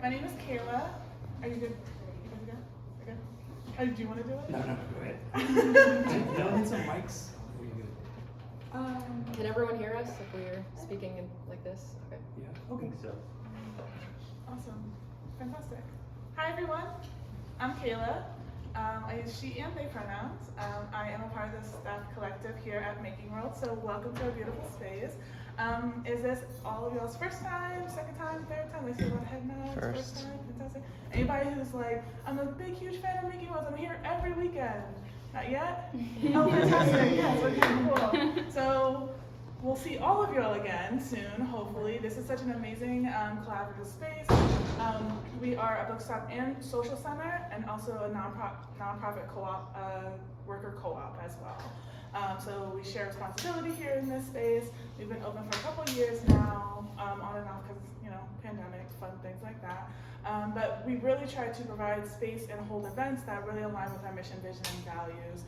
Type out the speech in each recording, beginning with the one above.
My name is Kayla. Are you good? You guys good? You're good? Oh, do you want to do it? No, go ahead. No, need some mics. Are you good? Can everyone hear us if we're speaking like this? Okay. Yeah, Okay. I think so. Awesome. Fantastic. Hi, everyone. I'm Kayla. I use she and they pronouns. I am a part of the staff collective here at Making Worlds, so welcome to our beautiful space. Is this all of y'all's first time, second time, third time? I see a lot of head nods. First time, fantastic. Anybody who's like, I'm a big, huge fan of Making Worlds, I'm here every weekend. Not yet? Oh, fantastic. Yes, okay, cool. So we'll see all of y'all again soon, hopefully. This is such an amazing collaborative space. We are a bookstop and social center, and also a nonprofit co-op, worker co-op as well. So we share responsibility here in this space. We've been open for a couple of years now, on and off because, pandemic, fun things like that. But we really try to provide space and hold events that really align with our mission, vision, and values.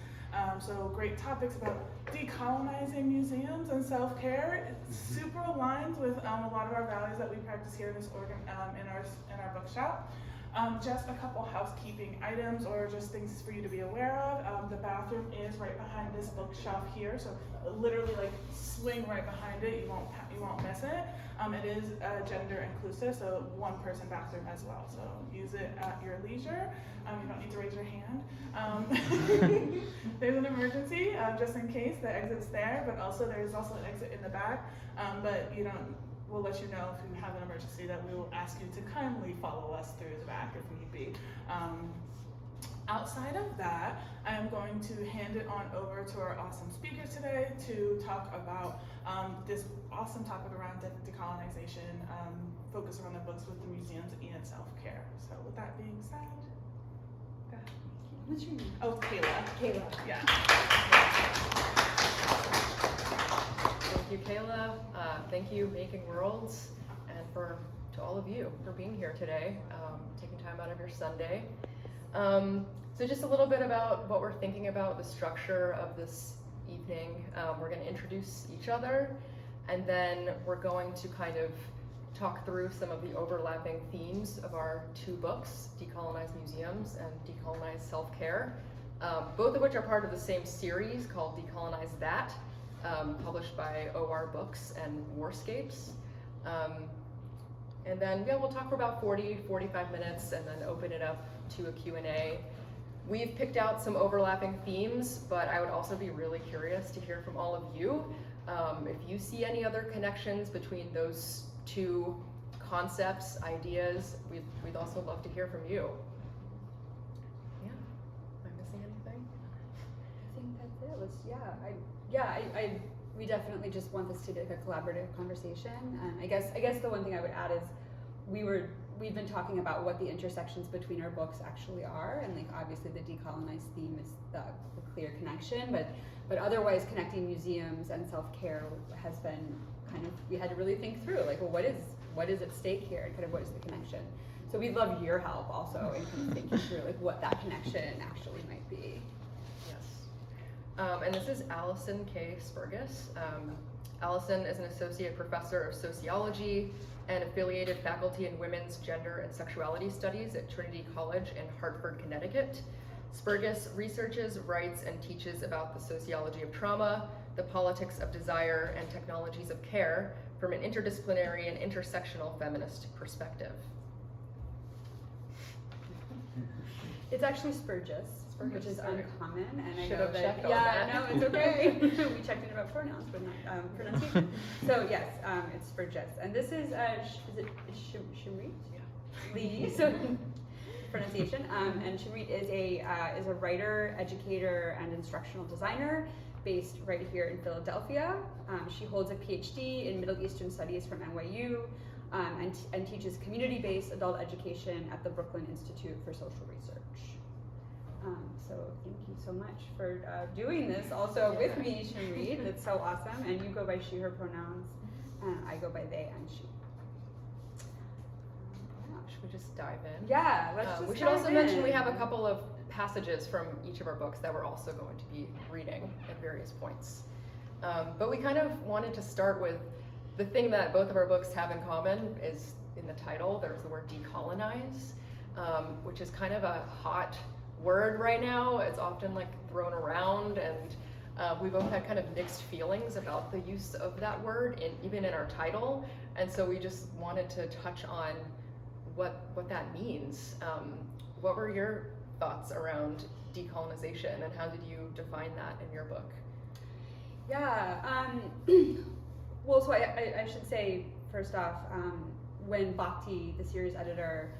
So great topics about decolonizing museums and self-care. It super aligns with a lot of our values that we practice here in this in our bookshop. Just a couple housekeeping items or just things for you to be aware of. The bathroom is right behind this bookshelf here, so literally like swing right behind it. You won't miss it. It is gender inclusive, so one person bathroom as well. So use it at your leisure. You don't need to raise your hand. There's an emergency, just in case. The exit's there, but also there's also an exit in the back. But we'll let you know if you have an emergency that we will ask you to kindly follow us through the back if need be. Outside of that, I am going to hand it on over to our awesome speakers today to talk about this awesome topic around decolonization, focus around the books with the museums and self-care. So with that being said, go ahead. What's your name? Oh, Kayla. Kayla. Yeah. Thank you, Kayla. Thank you, Making Worlds, and to all of you for being here today, taking time out of your Sunday. So just a little bit about what we're thinking about, the structure of this evening. We're going to introduce each other, and then we're going to kind of talk through some of the overlapping themes of our two books, Decolonize Museums and Decolonize Self-Care, both of which are part of the same series called Decolonize That, published by OR Books and Warscapes. And then we'll talk for about 45 minutes and then open it up to a Q&A. We've picked out some overlapping themes, but I would also be really curious to hear from all of you. If you see any other connections between those two concepts, ideas, we'd also love to hear from you. Yeah, am I missing anything? I think that's it. We definitely just want this to be like a collaborative conversation. I guess the one thing I would add is we've been talking about what the intersections between our books actually are, and like obviously the decolonize theme is the clear connection, but otherwise connecting museums and self-care has been kind of, we had to really think through like, well, what is at stake here, and kind of what is the connection. So we'd love your help also in kind of thinking through like what that connection actually might be. And this is Alyson K. Spurgas. Alyson is an associate professor of sociology and affiliated faculty in women's gender and sexuality studies at Trinity College in Hartford, Connecticut. Spurgas researches, writes, and teaches about the sociology of trauma, the politics of desire, and technologies of care from an interdisciplinary and intersectional feminist perspective. It's actually Spurgas, which is uncommon, and I know that. Checked on Yeah, that. no, it's okay. We checked in about pronouns, but not pronunciation. So yes, it's Spurgas, and this is Shimrit Lee. So pronunciation. And Shimrit is a writer, educator, and instructional designer based right here in Philadelphia. She holds a Ph.D. in Middle Eastern Studies from NYU. And teaches community-based adult education at the Brooklyn Institute for Social Research. So thank you so much for doing this also with me, Shimrit. It's so awesome. And you go by she, her pronouns, and I go by they and she. Should we just dive in? Yeah, let's just we should dive also in. mention we have a couple of passages from each of our books that we're also going to be reading at various points. But we kind of wanted to start with the thing that both of our books have in common is in the title, there's the word decolonize, which is kind of a hot word right now. It's often like thrown around, and we both had kind of mixed feelings about the use of that word, even in our title. And so we just wanted to touch on what that means. What were your thoughts around decolonization, and how did you define that in your book? Yeah, well, so I should say, first off, when Bhakti, the series editor,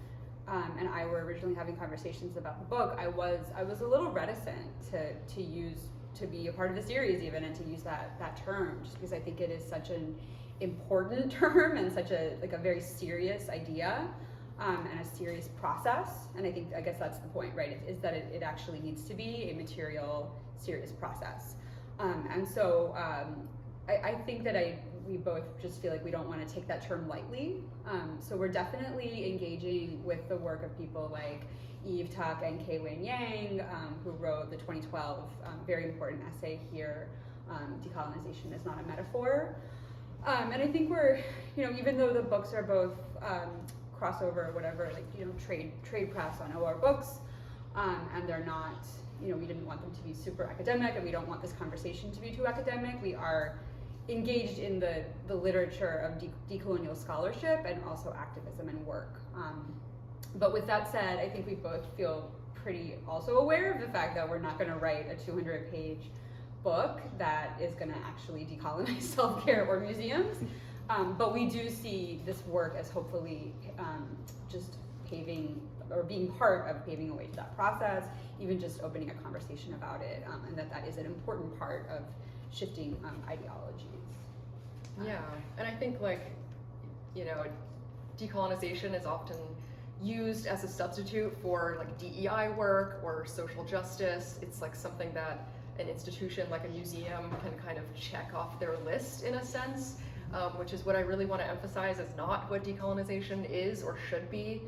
and I were originally having conversations about the book, I was a little reticent to be a part of the series even, and to use that term, just because I think it is such an important term and such a very serious idea, and a serious process. And I guess that's the point, right? Is that it actually needs to be a material, serious process. And so I think that we both just feel like we don't want to take that term lightly. So we're definitely engaging with the work of people like Eve Tuck and Kei Wen Yang, who wrote the 2012 very important essay here, Decolonization is Not a Metaphor. And I think we're, even though the books are both crossover, whatever, trade press on OR books, and they're not, we didn't want them to be super academic, and we don't want this conversation to be too academic. We are engaged in the literature of decolonial scholarship and also activism and work. But with that said, I think we both feel pretty also aware of the fact that we're not going to write a 200-page book that is going to actually decolonize self-care or museums. But we do see this work as hopefully just paving, or being part of paving a way to that process, even just opening a conversation about it, and that is an important part of shifting ideologies. Yeah, and I think decolonization is often used as a substitute for DEI work or social justice. It's something that an institution like a museum can kind of check off their list in a sense, which is what I really want to emphasize is not what decolonization is or should be.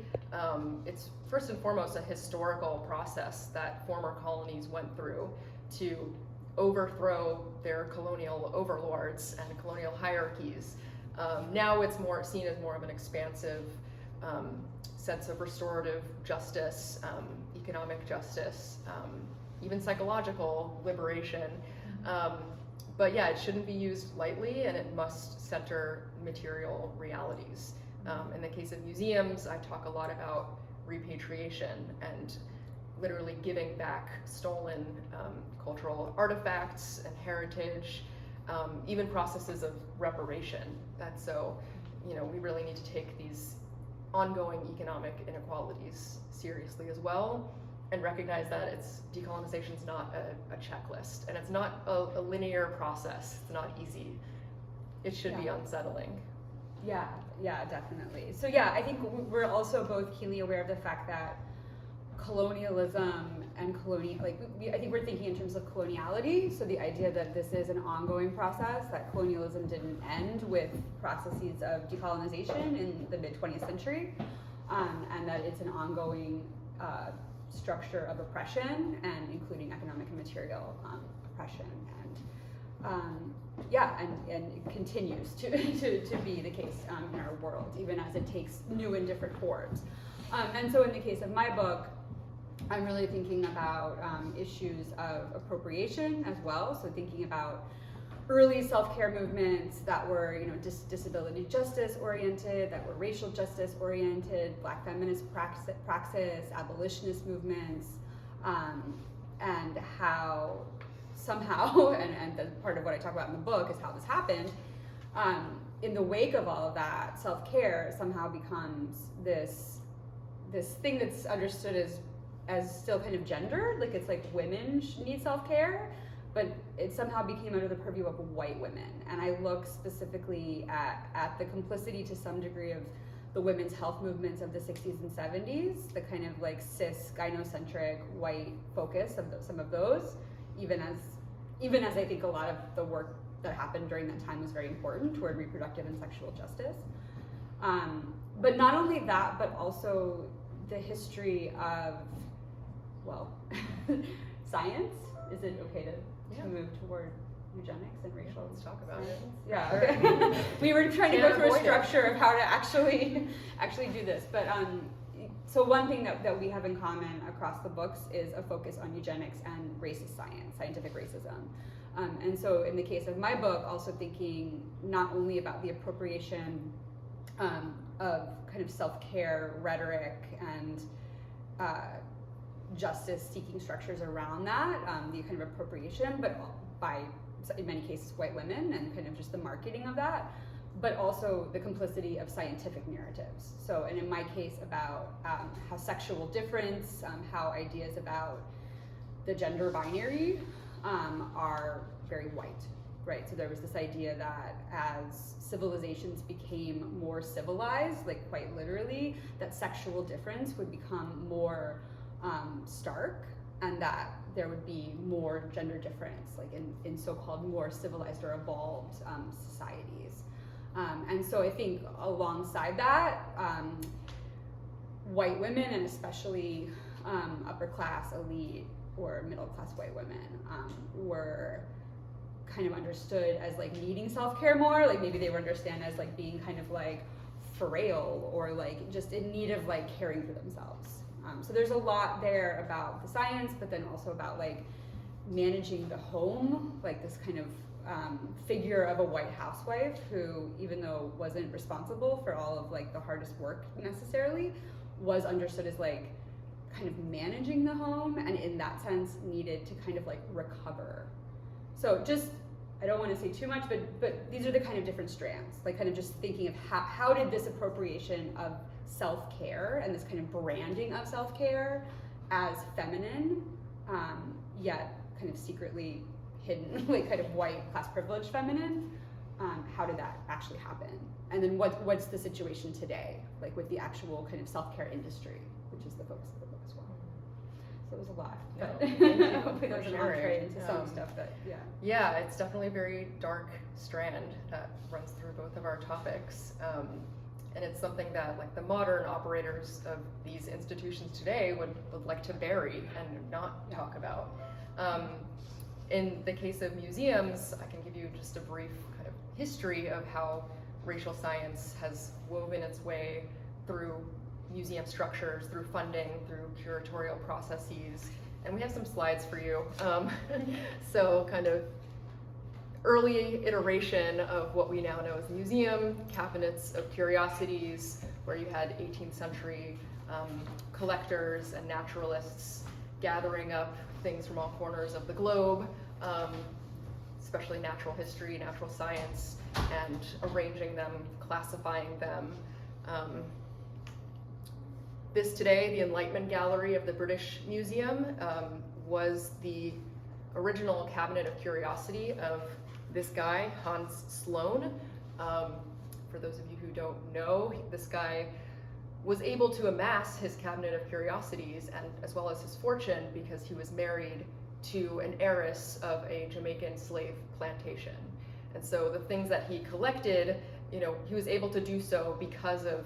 It's first and foremost a historical process that former colonies went through to overthrow their colonial overlords and colonial hierarchies. Now it's more seen as more of an expansive sense of restorative justice, economic justice, even psychological liberation. But yeah, it shouldn't be used lightly, and it must center material realities. In the case of museums, I talk a lot about repatriation and literally giving back stolen cultural artifacts and heritage, even processes of reparation. And so, we really need to take these ongoing economic inequalities seriously as well, and recognize that decolonization is not a checklist, and it's not a linear process. It's not easy. It should be unsettling. Yeah, definitely. So yeah, I think we're also both keenly aware of the fact that colonialism and I think we're thinking in terms of coloniality. So the idea that this is an ongoing process, that colonialism didn't end with processes of decolonization in the mid-20th century, and that it's an ongoing structure of oppression, and including economic and material oppression, and it continues to be the case in our world, even as it takes new and different forms. And so in the case of my book, I'm really thinking about issues of appropriation as well. So thinking about early self-care movements that were, disability justice oriented, that were racial justice oriented, Black feminist praxis, abolitionist movements, and how somehow, and the part of what I talk about in the book is how this happened. In the wake of all of that, self-care somehow becomes this thing that's understood as still kind of gendered, it's women need self-care, but it somehow became under the purview of white women. And I look specifically at the complicity to some degree of the women's health movements of the 60s and 70s, the kind of cis, gynocentric, white focus of some of those, even as I think a lot of the work that happened during that time was very important toward reproductive and sexual justice. But not only that, but also the history of, science. Is it okay to move toward eugenics and racial. Let's talk about it. Yeah, okay. We were trying to go Can't through a avoid it. structure of how to actually do this, but so one thing that we have in common across the books is a focus on eugenics and racist science, scientific racism. And so in the case of my book, also thinking not only about the appropriation of kind of self-care rhetoric and justice-seeking structures around that, the kind of appropriation, but by, in many cases, white women, and kind of just the marketing of that, but also the complicity of scientific narratives. So, and in my case, about how sexual difference, how ideas about the gender binary are very white, right? So there was this idea that as civilizations became more civilized, like quite literally, that sexual difference would become more stark, and that there would be more gender difference, like in so-called more civilized or evolved societies. And so I think alongside that, white women, and especially upper class, elite, or middle class white women, were kind of understood as like needing self-care more, like maybe they were understood as like being kind of like frail, or like just in need of like caring for themselves. So there's a lot there about the science, but then also about like managing the home, like this kind of figure of a white housewife who, even though wasn't responsible for all of like the hardest work necessarily, was understood as like kind of managing the home, and in that sense needed to kind of like recover. So just, I don't want to say too much, but these are the kind of different strands, like kind of just thinking of how did this appropriation of self-care and this kind of branding of self-care as feminine, yet kind of secretly hidden, like kind of white class privileged feminine, how did that actually happen? And then what's the situation today, like with the actual kind of self-care industry, which is the focus of the book as well. So it was a lot, but No, hopefully there's an entree into some stuff that, Yeah, it's definitely a very dark strand that runs through both of our topics. And it's something that like the modern operators of these institutions today would like to bury and not talk about. In the case of museums, I can give you just a brief kind of history of how racial science has woven its way through museum structures, through funding, through curatorial processes. And we have some slides for you. So kind of early iteration of what we now know as a museum, cabinets of curiosities, where you had 18th century collectors and naturalists gathering up things from all corners of the globe, especially natural history, natural science, and arranging them, classifying them. This today, the Enlightenment Gallery of the British Museum, was the original cabinet of curiosity of this guy, Hans Sloane. For those of you who don't know, this guy was able to amass his cabinet of curiosities, and as well as his fortune, because he was married to an heiress of a Jamaican slave plantation. And so the things that he collected, you know, he was able to do so because of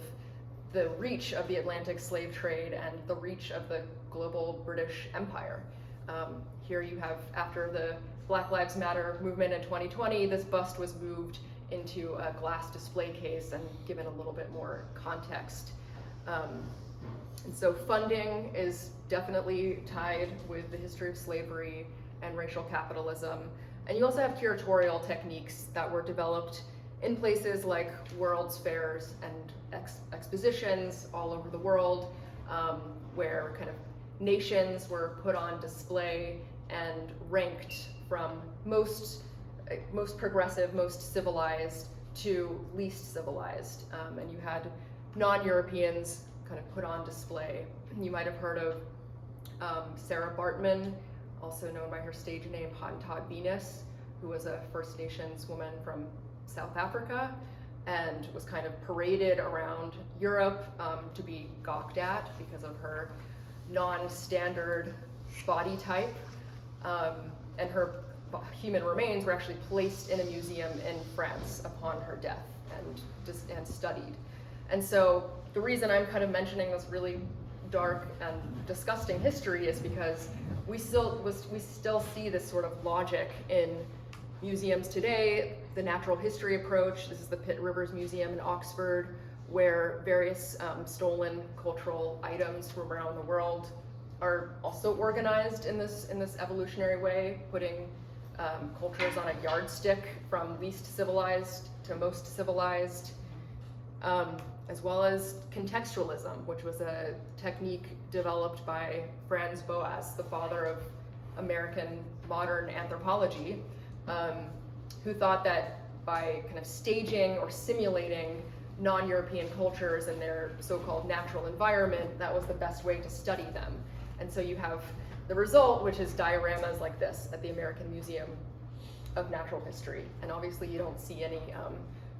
the reach of the Atlantic slave trade and the reach of the global British Empire. Here you have, after the Black Lives Matter movement in 2020, this bust was moved into a glass display case and given a little bit more context. And so funding is definitely tied with the history of slavery and racial capitalism. And you also have curatorial techniques that were developed in places like World's Fairs and expositions all over the world, where kind of nations were put on display and ranked from most progressive, most civilized to least civilized. And you had non-Europeans kind of put on display. You might have heard of Sarah Bartman, also known by her stage name Hottentot Venus, who was a First Nations woman from South Africa and was kind of paraded around Europe to be gawked at because of her non-standard body type. And her human remains were actually placed in a museum in France upon her death and studied. And so the reason I'm kind of mentioning this really dark and disgusting history is because we still see this sort of logic in museums today, the natural history approach, this is the Pitt Rivers Museum in Oxford, where various stolen cultural items from around the world are also organized in this evolutionary way, putting cultures on a yardstick from least civilized to most civilized, as well as contextualism, which was a technique developed by Franz Boas, the father of American modern anthropology, who thought that by kind of staging or simulating non-European cultures in their so-called natural environment, that was the best way to study them. And so you have the result, which is dioramas like this at the American Museum of Natural History. And obviously you don't see any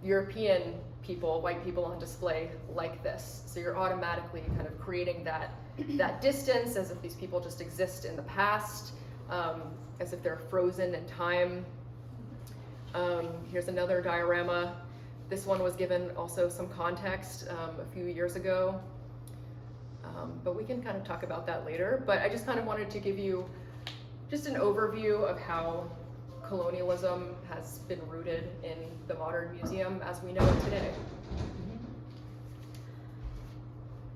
European people, white people on display like this. So you're automatically kind of creating that distance, as if these people just exist in the past, as if they're frozen in time. Here's another diorama. This one was given also some context a few years ago, but we can kind of talk about that later. But I just kind of wanted to give you just an overview of how colonialism has been rooted in the modern museum as we know it today.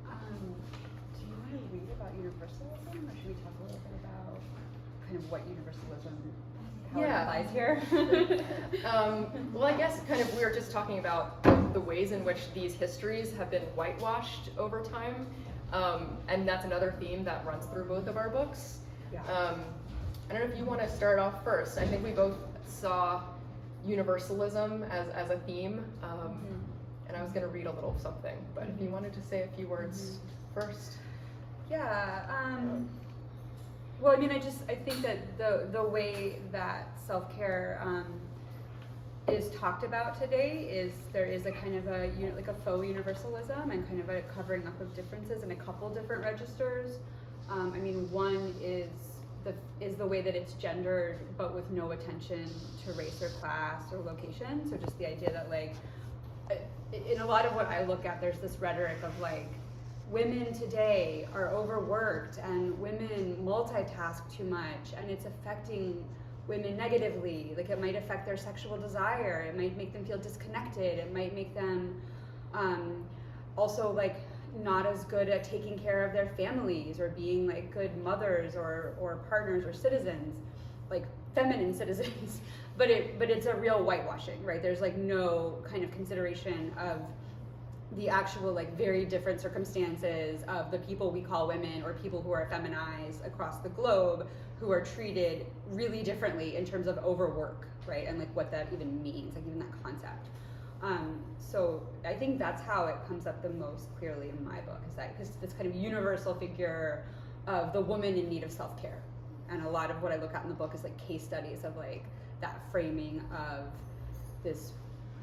Do you want to read about universalism, or should we talk a little bit about kind of what universalism, how it applies here? Well, I guess kind of we were just talking about the ways in which these histories have been whitewashed over time, and that's another theme that runs through both of our books. Yeah. I don't know if you want to start off first. I think we both saw universalism as a theme, and I was going to read a little something, but if you wanted to say a few words first. Yeah. Well, I mean, I think that the way that self-care is talked about today is there is a kind of a like a faux universalism and kind of a covering up of differences in a couple different registers. I mean, one is the way that it's gendered, but with no attention to race or class or location. So just the idea that, like, in a lot of what I look at, there's this rhetoric of like, women today are overworked and women multitask too much, and it's affecting women negatively. Like, it might affect their sexual desire, it might make them feel disconnected, it might make them also like not as good at taking care of their families or being like good mothers or partners or citizens, like feminine citizens. but it's a real whitewashing, right? There's like no kind of consideration of the actual like very different circumstances of the people we call women or people who are feminized across the globe, who are treated really differently in terms of overwork, right? And like what that even means, like even that concept. So I think that's how it comes up the most clearly in my book, is that this kind of universal figure of the woman in need of self-care. And a lot of what I look at in the book is like case studies of like that framing of this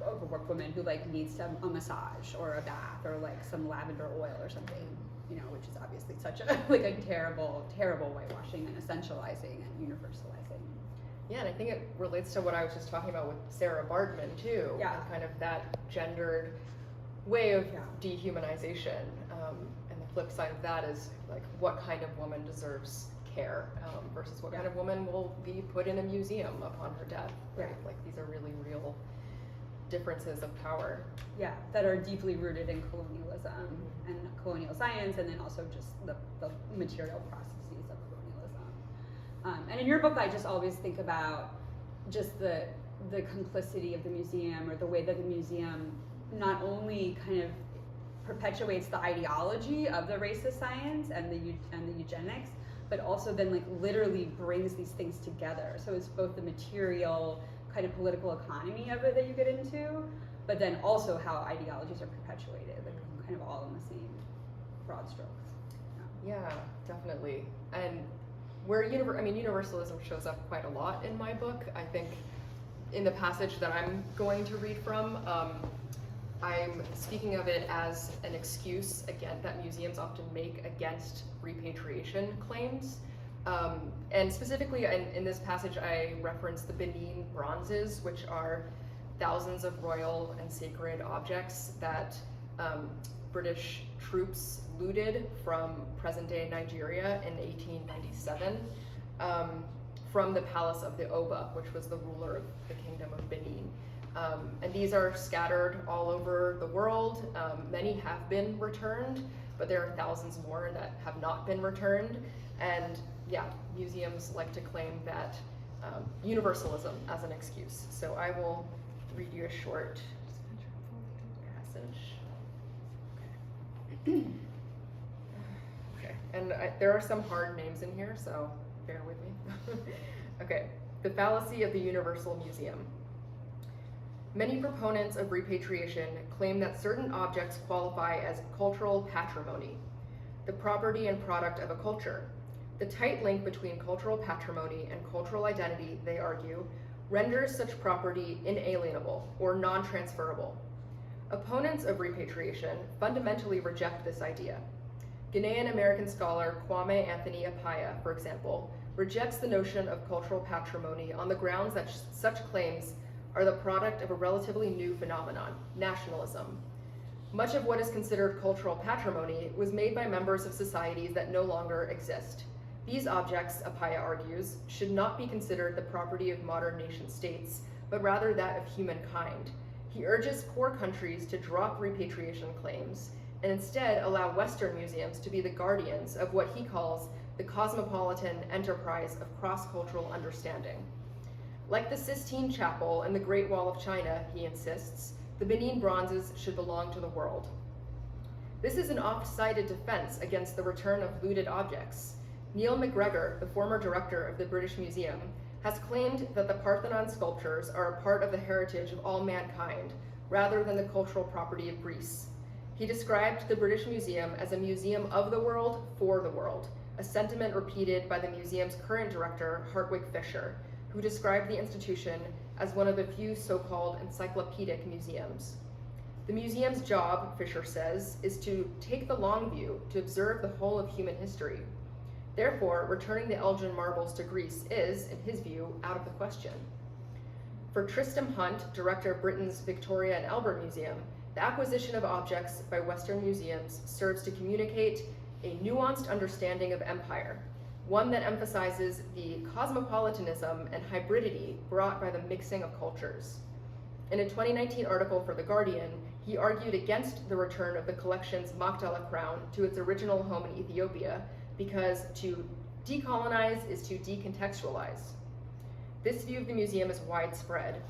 overworked woman who like needs a massage or a bath or like some lavender oil or something, you know, which is obviously such a like a terrible, terrible whitewashing and essentializing and universalizing. Yeah, and I think it relates to what I was just talking about with Sarah Baartman too. Yeah. And kind of that gendered way of dehumanization. And the flip side of that is like, what kind of woman deserves care versus what kind of woman will be put in a museum upon her death, right? Like, these are really real differences of power. Yeah, that are deeply rooted in colonialism and colonial science, and then also just the material processes of colonialism. And in your book, I just always think about just the complicity of the museum, or the way that the museum not only kind of perpetuates the ideology of the racist science and the eugenics, but also then like literally brings these things together. So it's both the material kind of political economy of it that you get into, but then also how ideologies are perpetuated, like kind of all in the same broad strokes. Yeah, definitely. And where universalism shows up quite a lot in my book. I think in the passage that I'm going to read from, I'm speaking of it as an excuse, again, that museums often make against repatriation claims. And specifically in this passage, I reference the Benin bronzes, which are thousands of royal and sacred objects that British troops looted from present-day Nigeria in 1897 from the palace of the Oba, which was the ruler of the kingdom of Benin. And these are scattered all over the world. Many have been returned, but there are thousands more that have not been returned. And yeah, museums like to claim that universalism as an excuse. So I will read you a short passage. Okay, and there are some hard names in here, so bear with me. Okay, the fallacy of the Universal Museum. Many proponents of repatriation claim that certain objects qualify as cultural patrimony, the property and product of a culture. The tight link between cultural patrimony and cultural identity, they argue, renders such property inalienable or non-transferable. Opponents of repatriation fundamentally reject this idea. Ghanaian-American scholar Kwame Anthony Appiah, for example, rejects the notion of cultural patrimony on the grounds that such claims are the product of a relatively new phenomenon, nationalism. Much of what is considered cultural patrimony was made by members of societies that no longer exist. These objects, Appiah argues, should not be considered the property of modern nation states, but rather that of humankind. He urges poor countries to drop repatriation claims and instead allow Western museums to be the guardians of what he calls the cosmopolitan enterprise of cross-cultural understanding. Like the Sistine Chapel and the Great Wall of China, he insists, the Benin bronzes should belong to the world. This is an oft-cited defense against the return of looted objects. Neil McGregor, the former director of the British Museum, has claimed that the Parthenon sculptures are a part of the heritage of all mankind, rather than the cultural property of Greece. He described the British Museum as a museum of the world for the world, a sentiment repeated by the museum's current director, Hartwig Fischer, who described the institution as one of the few so-called encyclopedic museums. The museum's job, Fischer says, is to take the long view, to observe the whole of human history. Therefore, returning the Elgin marbles to Greece is, in his view, out of the question. For Tristram Hunt, director of Britain's Victoria and Albert Museum, the acquisition of objects by Western museums serves to communicate a nuanced understanding of empire, one that emphasizes the cosmopolitanism and hybridity brought by the mixing of cultures. In a 2019 article for The Guardian, he argued against the return of the collection's Magdala crown to its original home in Ethiopia, because to decolonize is to decontextualize. This view of the museum is widespread.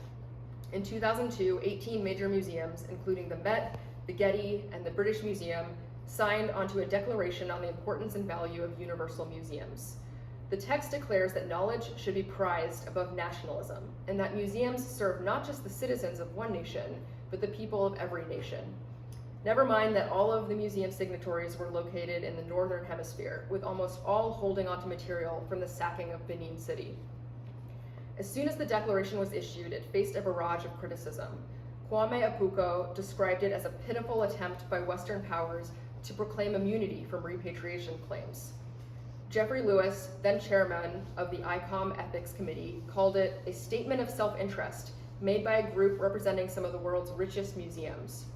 In 2002, 18 major museums, including the Met, the Getty, and the British Museum, signed onto a declaration on the importance and value of universal museums. The text declares that knowledge should be prized above nationalism, and that museums serve not just the citizens of one nation, but the people of every nation. Never mind that all of the museum signatories were located in the Northern Hemisphere, with almost all holding onto material from the sacking of Benin City. As soon as the declaration was issued, it faced a barrage of criticism. Kwame Apuko described it as a pitiful attempt by Western powers to proclaim immunity from repatriation claims. Jeffrey Lewis, then chairman of the ICOM Ethics Committee, called it a statement of self-interest made by a group representing some of the world's richest museums.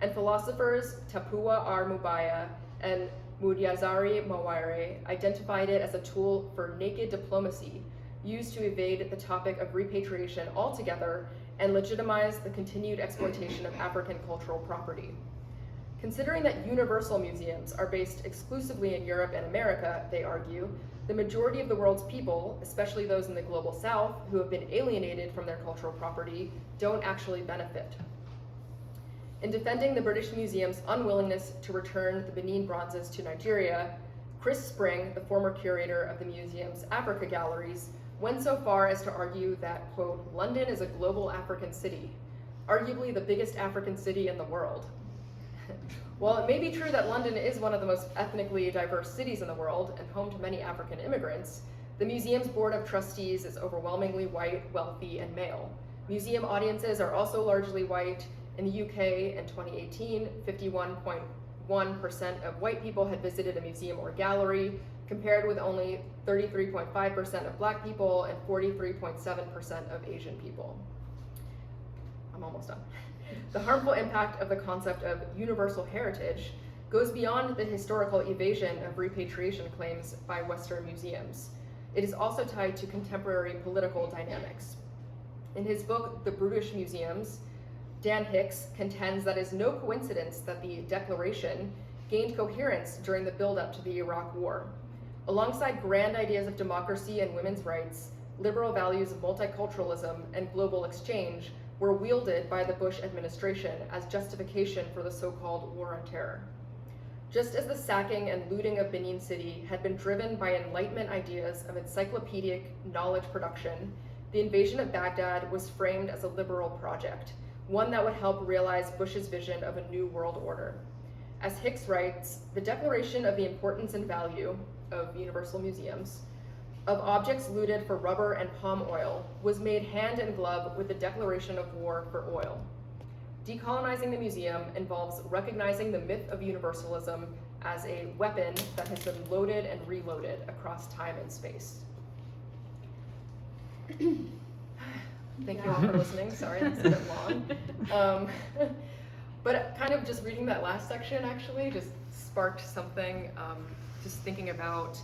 And philosophers Tapua R. Mubaya and Mudiazari Mawaire identified it as a tool for naked diplomacy used to evade the topic of repatriation altogether and legitimize the continued exploitation of African cultural property. Considering that universal museums are based exclusively in Europe and America, they argue, the majority of the world's people, especially those in the global south who have been alienated from their cultural property, don't actually benefit. In defending the British Museum's unwillingness to return the Benin bronzes to Nigeria, Chris Spring, the former curator of the museum's Africa galleries, went so far as to argue that, quote, London is a global African city, arguably the biggest African city in the world. While it may be true that London is one of the most ethnically diverse cities in the world and home to many African immigrants, the museum's board of trustees is overwhelmingly white, wealthy, and male. Museum audiences are also largely white. In the UK in 2018, 51.1% of white people had visited a museum or gallery, compared with only 33.5% of Black people and 43.7% of Asian people. I'm almost done. The harmful impact of the concept of universal heritage goes beyond the historical evasion of repatriation claims by Western museums. it is also tied to contemporary political dynamics. In his book, The Brutish Museums, Dan Hicks contends that it is no coincidence that the Declaration gained coherence during the build-up to the Iraq War. Alongside grand ideas of democracy and women's rights, liberal values of multiculturalism and global exchange were wielded by the Bush administration as justification for the so-called War on Terror. Just as the sacking and looting of Benin City had been driven by Enlightenment ideas of encyclopedic knowledge production, the invasion of Baghdad was framed as a liberal project, one that would help realize Bush's vision of a new world order. As Hicks writes, the declaration of the importance and value of universal museums, of objects looted for rubber and palm oil, was made hand in glove with the declaration of war for oil. Decolonizing the museum involves recognizing the myth of universalism as a weapon that has been loaded and reloaded across time and space. Thank you all for listening. Sorry, that's a bit long. But kind of just reading that last section actually just sparked something, just thinking about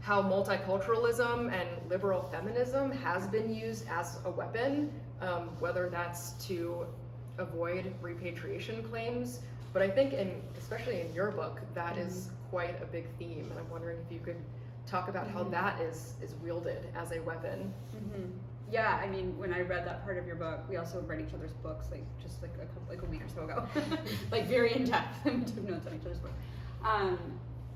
how multiculturalism and liberal feminism has been used as a weapon, whether that's to avoid repatriation claims. But I think, especially in your book, that is quite a big theme. And I'm wondering if you could talk about how that is wielded as a weapon. Yeah, I mean, when I read that part of your book, we also read each other's books, just a week or so ago, like very in depth. We took notes on each other's book.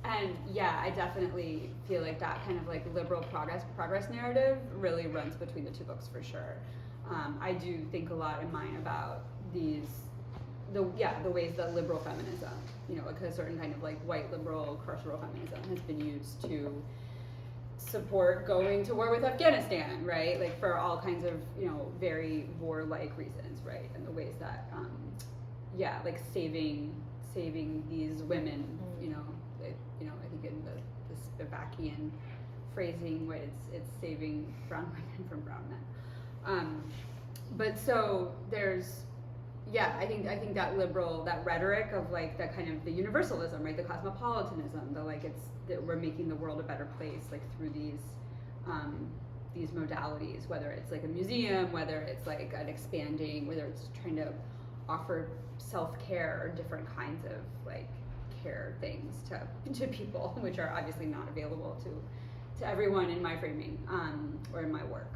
And yeah, I definitely feel like that kind of like liberal progress narrative really runs between the two books for sure. I do think a lot in mine about the ways that liberal feminism, like a certain kind of like white liberal carceral feminism has been used to support going to war with Afghanistan, right? Like for all kinds of, very war-like reasons, right? And the ways that, like saving these women, I think in the Spivakian phrasing, where it's saving brown women from brown men. But so there's, I think that liberal, that rhetoric of like that kind of the universalism, right? The cosmopolitanism, that we're making the world a better place, like through these modalities, whether it's like a museum, whether it's like an expanding, whether it's trying to offer self-care or different kinds of like care things to people, which are obviously not available to everyone in my framing or in my work.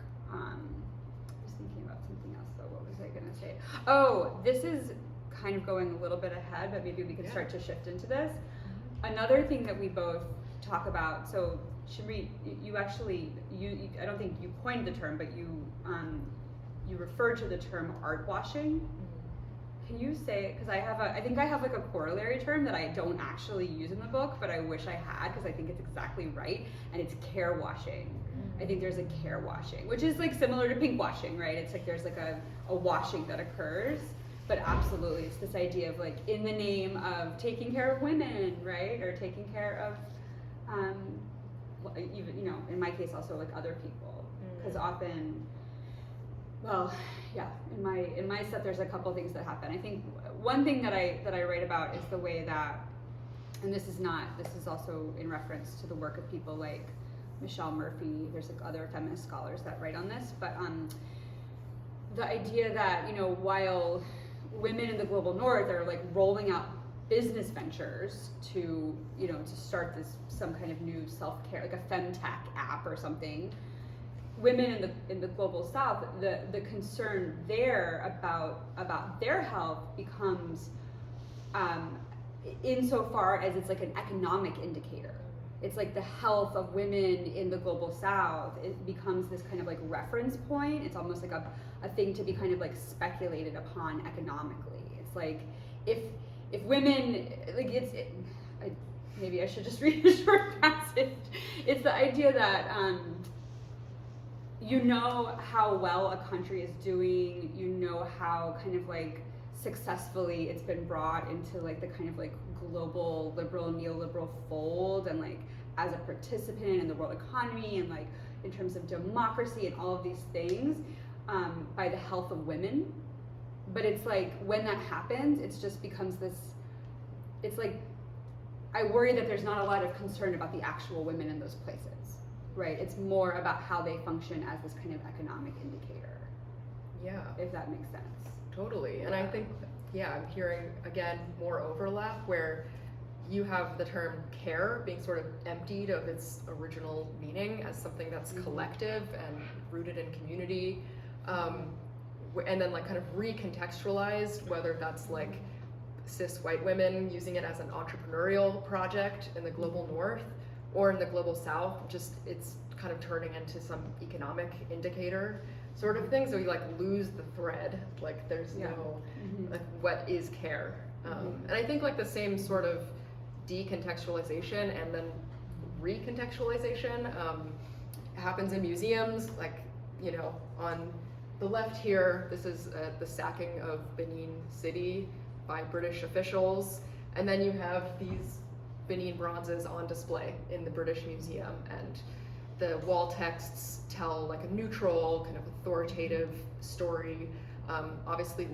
Just thinking about something else though. What was I gonna say? Oh, this is kind of going a little bit ahead, but maybe we can start to shift into this. Another thing that we both talk about, so Shimrit, you actually, I don't think you coined the term, but you referred to the term art washing. Can you say, because I think I have like a corollary term that I don't actually use in the book, but I wish I had, because I think it's exactly right, and it's care washing. I think there's a care washing, which is like similar to pink washing, right? It's like there's like a washing that occurs, but absolutely it's this idea of like in the name of taking care of women, right? Or taking care of, even, in my case also like other people, because often, well, yeah, in my set there's a couple things that happen. I think one thing that I write about is the way that, and this is also in reference to the work of people like Michelle Murphy, there's like other feminist scholars that write on this, but the idea that, while women in the global north are like rolling out business ventures to start some kind of new self-care, like a femtech app or something, women in the global south, the concern there about their health becomes insofar as it's like an economic indicator. It's like the health of women in the global south, it becomes this kind of like reference point. It's almost like a thing to be kind of like speculated upon economically. It's like if women, like maybe I should just read a short passage. It's the idea that how well a country is doing, how kind of like successfully it's been brought into like the kind of like global liberal neoliberal fold, and like as a participant in the world economy, and like in terms of democracy and all of these things, by the health of women. But it's like when that happens, it just becomes this, it's like I worry that there's not a lot of concern about the actual women in those places. right? It's more about how they function as this kind of economic indicator, Yeah, if that makes sense. totally. And I think, I'm hearing, again, more overlap where you have the term care being sort of emptied of its original meaning as something that's collective and rooted in community, and then like kind of recontextualized, whether that's like cis white women using it as an entrepreneurial project in the global north or in the global south, just it's kind of turning into some economic indicator sort of thing. So you like lose the thread, like there's no, like what is care? And I think like the same sort of decontextualization and then recontextualization happens in museums. Like, you know, on the left here, this is the sacking of Benin City by British officials, and then you have these Benin bronzes on display in the British Museum, and the wall texts tell like a neutral, kind of authoritative story, obviously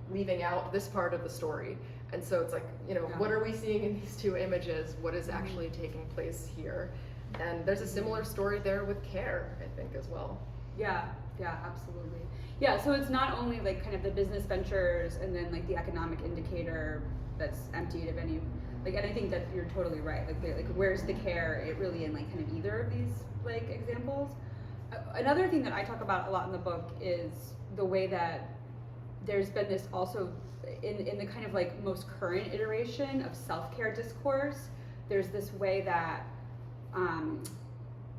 leaving out this part of the story. And so it's like, you know, what are we seeing in these two images? What is actually taking place here? And there's a similar story there with care, I think, as well. Yeah, absolutely. Yeah, so it's not only like kind of the business ventures and then like the economic indicator that's emptied of any, like, and I think that you're totally right. Like where's the care? It really in like kind of either of these like examples. Another thing that I talk about a lot in the book is the way that there's been this also in the kind of like most current iteration of self-care discourse. There's this way that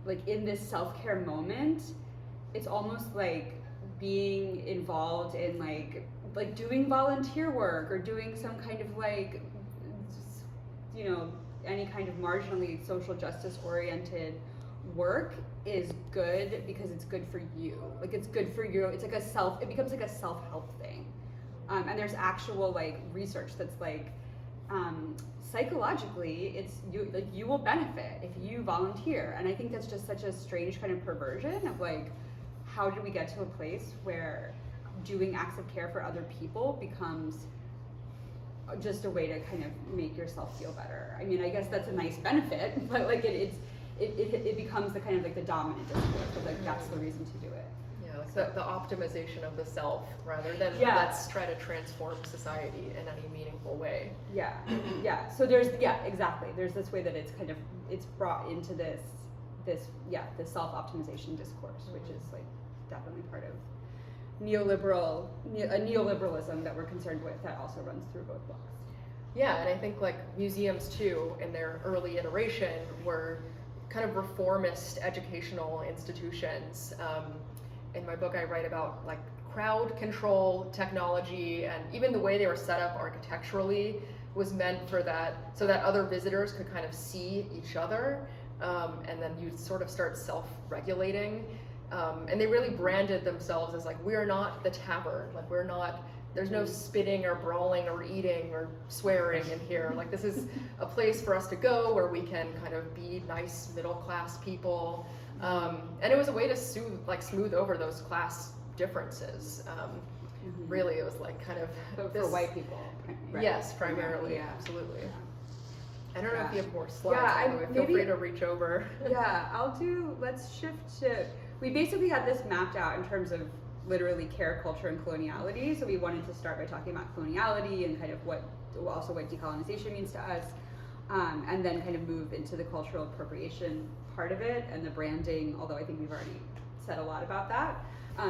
like in this self-care moment, it's almost like being involved in like doing volunteer work or doing some kind of like, you know, any kind of marginally social justice oriented work is good because it's good for you. Like it's good for you. It's like it becomes like a self-help thing. And there's actual like research that's like psychologically it's you will benefit if you volunteer. And I think that's just such a strange kind of perversion of like, how did we get to a place where doing acts of care for other people becomes just a way to kind of make yourself feel better? I mean, I guess that's a nice benefit, but like it becomes the kind of like the dominant discourse of like that's the reason to do it. Yeah, like the optimization of the self rather than let's try to transform society in any meaningful way. Yeah. So there's exactly. There's this way that it's kind of brought into this self-optimization discourse, which is like definitely part of neoliberalism that we're concerned with that also runs through both books. Yeah, and I think like museums too, in their early iteration, were kind of reformist educational institutions. In my book, I write about like crowd control technology, and even the way they were set up architecturally was meant for that, so that other visitors could kind of see each other, and then you sort of start self-regulating. And they really branded themselves as like, we are not the tavern, like we're not, there's no spitting or brawling or eating or swearing in here. Like this is a place for us to go where we can kind of be nice middle-class people. And it was a way to smooth over those class differences. Really, it was like kind of for white people. Right? Yes, primarily, absolutely. I don't know if you have more slides. Feel free to reach over. Let's shift to, we basically had this mapped out in terms of literally care, culture, and coloniality. So we wanted to start by talking about coloniality and kind of what decolonization means to us, and then kind of move into the cultural appropriation part of it and the branding, although I think we've already said a lot about that.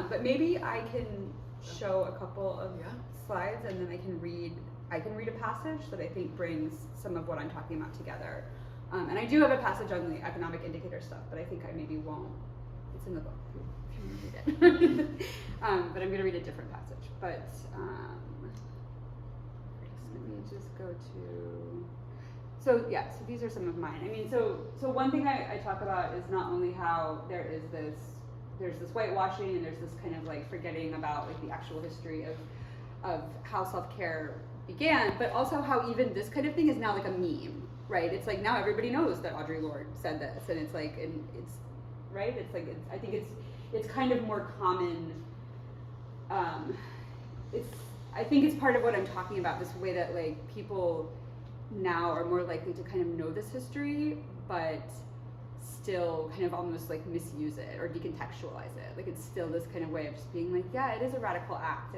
But maybe I can show a couple of slides and then I can read a passage that I think brings some of what I'm talking about together. And I do have a passage on the economic indicator stuff, but I think I maybe won't. It's in the book. If you want to read it. But I'm going to read a different passage. But let me just go to. So these are some of mine. I mean, so one thing I talk about is not only how there's this whitewashing and there's this kind of like forgetting about like the actual history of how self-care began, but also how even this kind of thing is now like a meme, right? It's like now everybody knows that Audre Lorde said this, and it's like, and it's right. It's like I think it's kind of more common. I think it's part of what I'm talking about. This way that like people now are more likely to kind of know this history, but still kind of almost like misuse it or decontextualize it. Like it's still this kind of way of just being like, yeah, it is a radical act,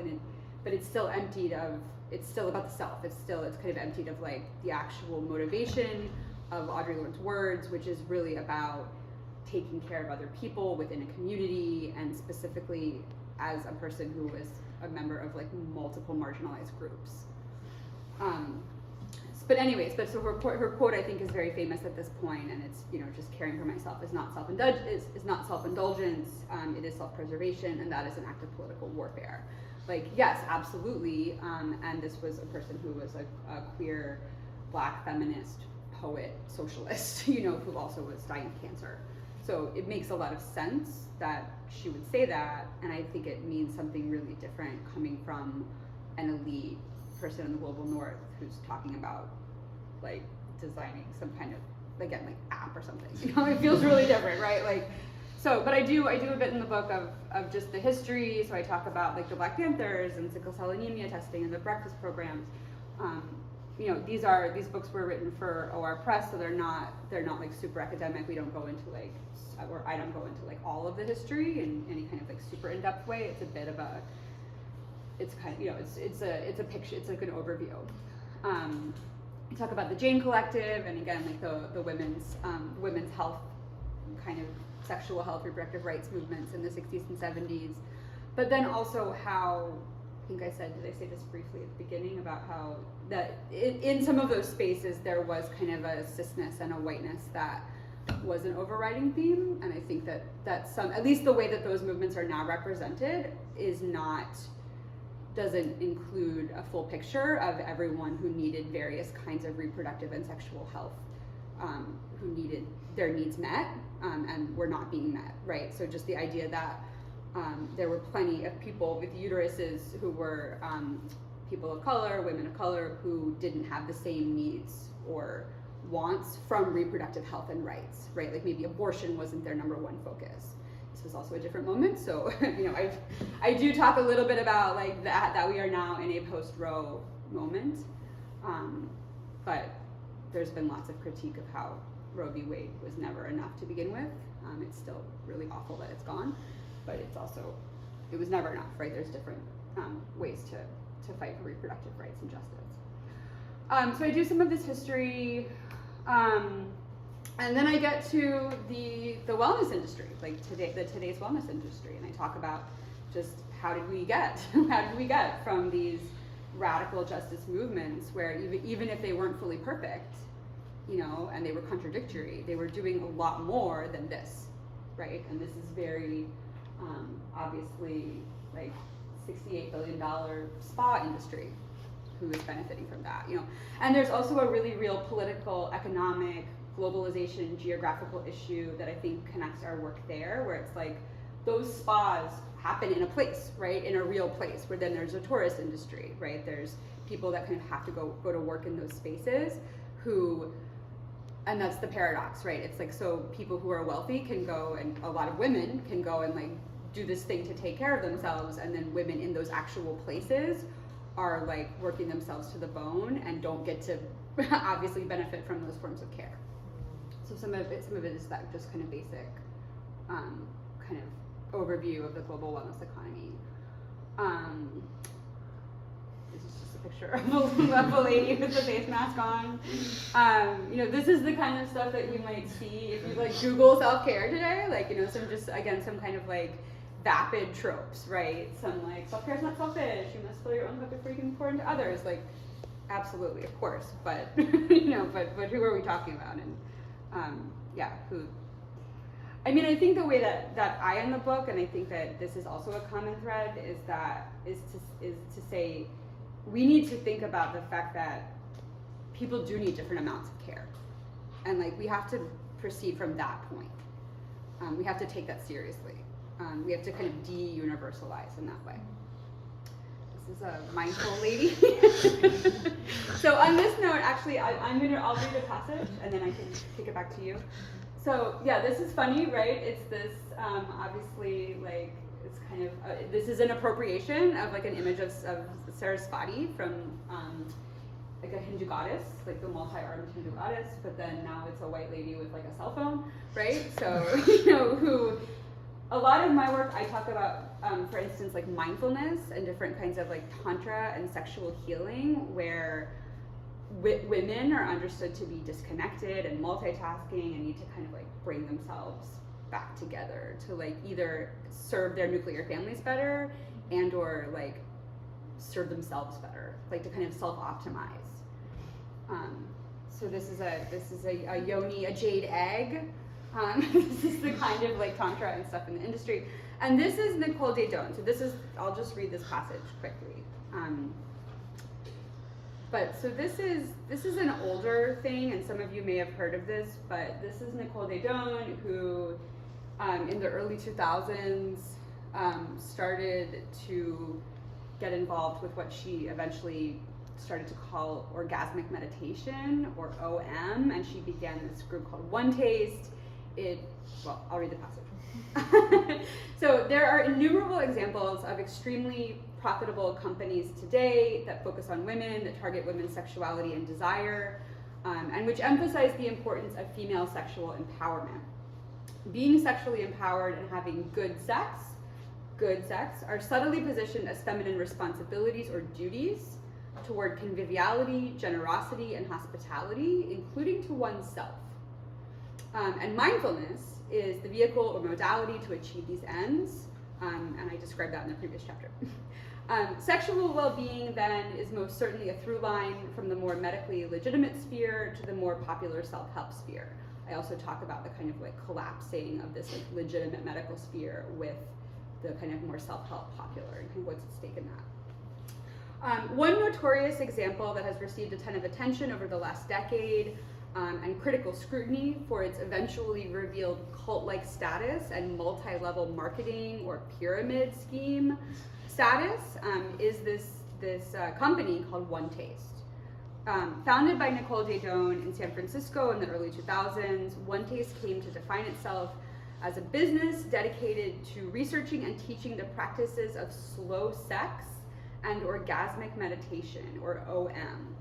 but it's still emptied of, it's still about the self. It's kind of emptied of like the actual motivation of Audre Lorde's words, which is really about taking care of other people within a community, and specifically as a person who was a member of like multiple marginalized groups. But anyways, so her quote I think is very famous at this point, and it's, you know, just caring for myself is not self-indulgence, it is self-preservation, and that is an act of political warfare. Like, yes, absolutely, and this was a person who was a queer, Black feminist, poet, socialist, you know, who also was dying of cancer. So it makes a lot of sense that she would say that, and I think it means something really different coming from an elite person in the global north who's talking about like designing some kind of, again, like app or something, you know. It feels really different, right? Like, so, but I do a bit in the book of just the history. So I talk about like the Black Panthers and sickle cell anemia testing and the breakfast programs. You know, these books were written for OR Press, so they're not like super academic. We don't go into like, or I don't go into like all of the history in any kind of like super in-depth way. It's a bit of a, it's kind of, you know, it's a picture, it's like an overview. We talk about the Jane Collective, and again, like the women's health, kind of sexual health, reproductive rights movements in the 60s and 70s. But then also how, I think I said, did I say this briefly at the beginning, about how that in some of those spaces there was kind of a cisness and a whiteness that was an overriding theme, and I think that some, at least the way that those movements are now represented doesn't include a full picture of everyone who needed various kinds of reproductive and sexual health, who needed their needs met, and were not being met, right? So just the idea that there were plenty of people with uteruses who were people of color, women of color, who didn't have the same needs or wants from reproductive health and rights, right? Like maybe abortion wasn't their number one focus. This was also a different moment, so you know, I do talk a little bit about like that we are now in a post-Roe moment, but there's been lots of critique of how Roe v. Wade was never enough to begin with. It's still really awful that it's gone, but it was never enough, right? There's different ways to fight for reproductive rights and justice. So I do some of this history, and then I get to the wellness industry, like today's wellness industry, and I talk about just how did we get from these radical justice movements where even if they weren't fully perfect, you know, and they were contradictory, they were doing a lot more than this, right? And this is very obviously like $68 billion spa industry who is benefiting from that, you know. And there's also a really real political, economic, globalization, geographical issue that I think connects our work there, where it's like those spas happen in a place, right? In a real place, where then there's a tourist industry, right? There's people that kind of have to go to work in those spaces who, and that's the paradox, right? It's like, so people who are wealthy can go, and a lot of women can go and like do this thing to take care of themselves, and then women in those actual places are like working themselves to the bone and don't get to obviously benefit from those forms of care. So some of it is that just kind of basic kind of overview of the global wellness economy. This is just a picture of a lady with the face mask on. You know, this is the kind of stuff that you might see if you like Google self-care today, like, you know, some kind of like vapid tropes, right? Some like self-care is not selfish, you must fill your own cup before you can pour into others. Like, absolutely, of course, but you know, but who are we talking about? And who? I mean, I think the way that I end the book, and I think that this is also a common thread, is to say we need to think about the fact that people do need different amounts of care, and like we have to proceed from that point. We have to take that seriously. We have to kind of de-universalize in that way. This is a mindful lady. So on this note, actually, I'll read a passage, and then I can kick it back to you. So yeah, this is funny, right? It's this, obviously, like, it's kind of, this is an appropriation of like an image of Sarasvati from like a Hindu goddess, like the multi-armed Hindu goddess, but then now it's a white lady with like a cell phone, right? So, who, a lot of my work, I talk about, for instance, like mindfulness and different kinds of like tantra and sexual healing, where women are understood to be disconnected and multitasking and need to kind of like bring themselves back together to like either serve their nuclear families better and or like serve themselves better, like to kind of self-optimize. So this is a yoni, a jade egg. This is the kind of like tantra and stuff in the industry. And this is Nicole Dedone. So this is, I'll just read this passage quickly. But so this is an older thing, and some of you may have heard of this, but this is Nicole Dedone, who in the early 2000s started to get involved with what she eventually started to call orgasmic meditation, or OM, and she began this group called One Taste. Well, I'll read the passage. So there are innumerable examples of extremely profitable companies today that focus on women, that target women's sexuality and desire, and which emphasize the importance of female sexual empowerment. Being sexually empowered and having good sex are subtly positioned as feminine responsibilities or duties toward conviviality, generosity, and hospitality, including to oneself. And mindfulness is the vehicle or modality to achieve these ends, and I described that in the previous chapter. Sexual well-being, then, is most certainly a through line from the more medically legitimate sphere to the more popular self-help sphere. I also talk about the kind of like collapsing of this like legitimate medical sphere with the kind of more self-help popular and kind of what's at stake in that. One notorious example that has received a ton of attention over the last decade and critical scrutiny for its eventually revealed cult-like status and multi-level marketing or pyramid scheme status is this company called One Taste. Founded by Nicole Dedone in San Francisco in the early 2000s, One Taste came to define itself as a business dedicated to researching and teaching the practices of slow sex and orgasmic meditation, or OM.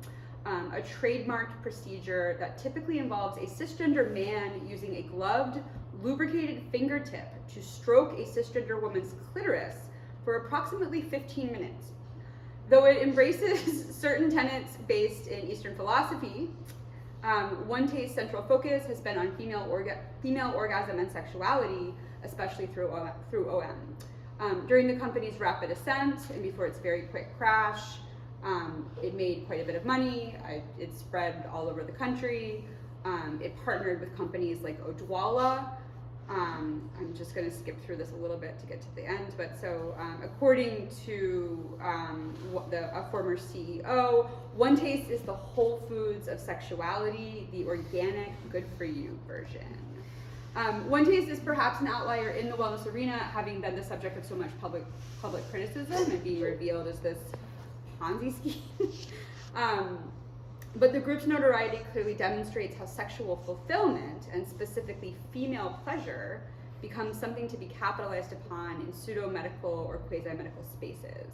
A trademarked procedure that typically involves a cisgender man using a gloved, lubricated fingertip to stroke a cisgender woman's clitoris for approximately 15 minutes. Though it embraces certain tenets based in Eastern philosophy, One Taste's central focus has been on female orgasm and sexuality, especially through OM. During the company's rapid ascent and before its very quick crash, it made quite a bit of money. It spread all over the country. It partnered with companies like Odwalla. I'm just going to skip through this a little bit to get to the end. But so, according to a former CEO, One Taste is the Whole Foods of sexuality, the organic, good-for-you version. One Taste is perhaps an outlier in the wellness arena, having been the subject of so much public criticism and being revealed as this Ponzi scheme. But the group's notoriety clearly demonstrates how sexual fulfillment, and specifically female pleasure, becomes something to be capitalized upon in pseudo-medical or quasi-medical spaces.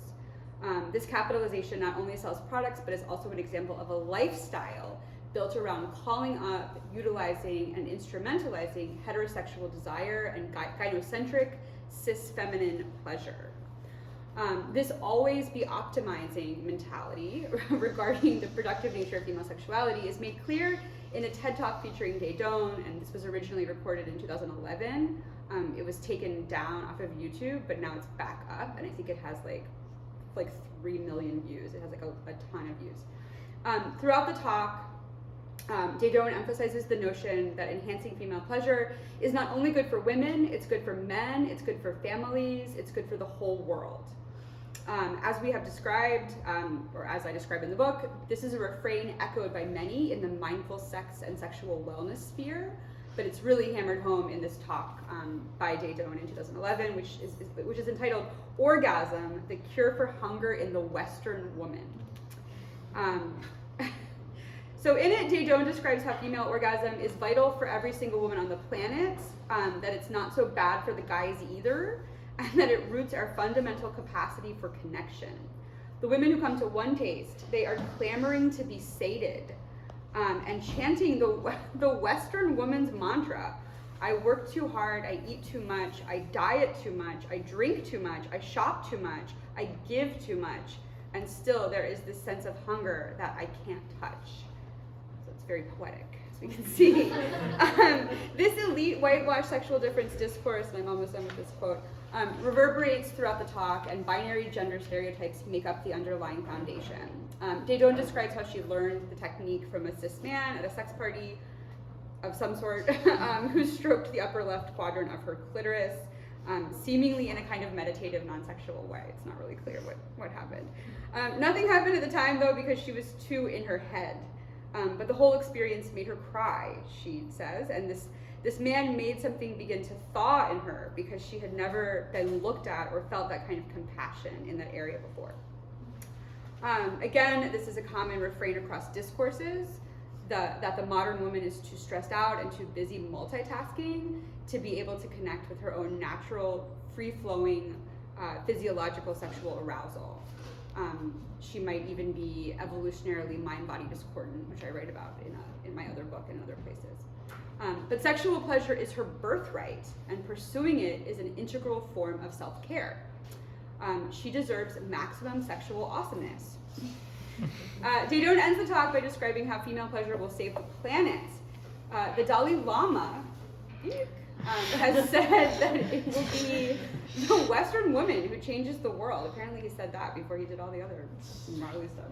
This capitalization not only sells products, but is also an example of a lifestyle built around calling up, utilizing, and instrumentalizing heterosexual desire and gynocentric, cis-feminine pleasure. This always be optimizing mentality regarding the productive nature of female sexuality is made clear in a TED Talk featuring Dedone, and this was originally recorded in 2011. It was taken down off of YouTube, but now it's back up, and I think it has like 3 million views. It has like a ton of views. Throughout the talk, Dedone emphasizes the notion that enhancing female pleasure is not only good for women, it's good for men, it's good for families, it's good for the whole world. As we have described, or as I describe in the book, this is a refrain echoed by many in the mindful sex and sexual wellness sphere, but it's really hammered home in this talk by Dedone in 2011, which is entitled "Orgasm: The Cure for Hunger in the Western Woman." So in it, Dedone describes how female orgasm is vital for every single woman on the planet, that it's not so bad for the guys either, and that it roots our fundamental capacity for connection. The women who come to one taste, they are clamoring to be sated and chanting the Western woman's mantra. I work too hard, I eat too much, I diet too much, I drink too much, I shop too much, I give too much, and still there is this sense of hunger that I can't touch. So it's very poetic, as we can see. This elite whitewashed sexual difference discourse, and I'm almost done with this quote, reverberates throughout the talk, and binary gender stereotypes make up the underlying foundation. Decolonize describes how she learned the technique from a cis man at a sex party of some sort, who stroked the upper left quadrant of her clitoris, seemingly in a kind of meditative, non-sexual way. It's not really clear what happened. Nothing happened at the time, though, because she was too in her head. But the whole experience made her cry, she says, and this man made something begin to thaw in her because she had never been looked at or felt that kind of compassion in that area before. Again, this is a common refrain across discourses, that the modern woman is too stressed out and too busy multitasking to be able to connect with her own natural, free-flowing, physiological sexual arousal. She might even be evolutionarily mind-body discordant, which I write about in my other book and other places. But sexual pleasure is her birthright, and pursuing it is an integral form of self-care. She deserves maximum sexual awesomeness. Decolonize ends the talk by describing how female pleasure will save the planet. The Dalai Lama has said that it will be the Western woman who changes the world. Apparently he said that before he did all the other gnarly stuff.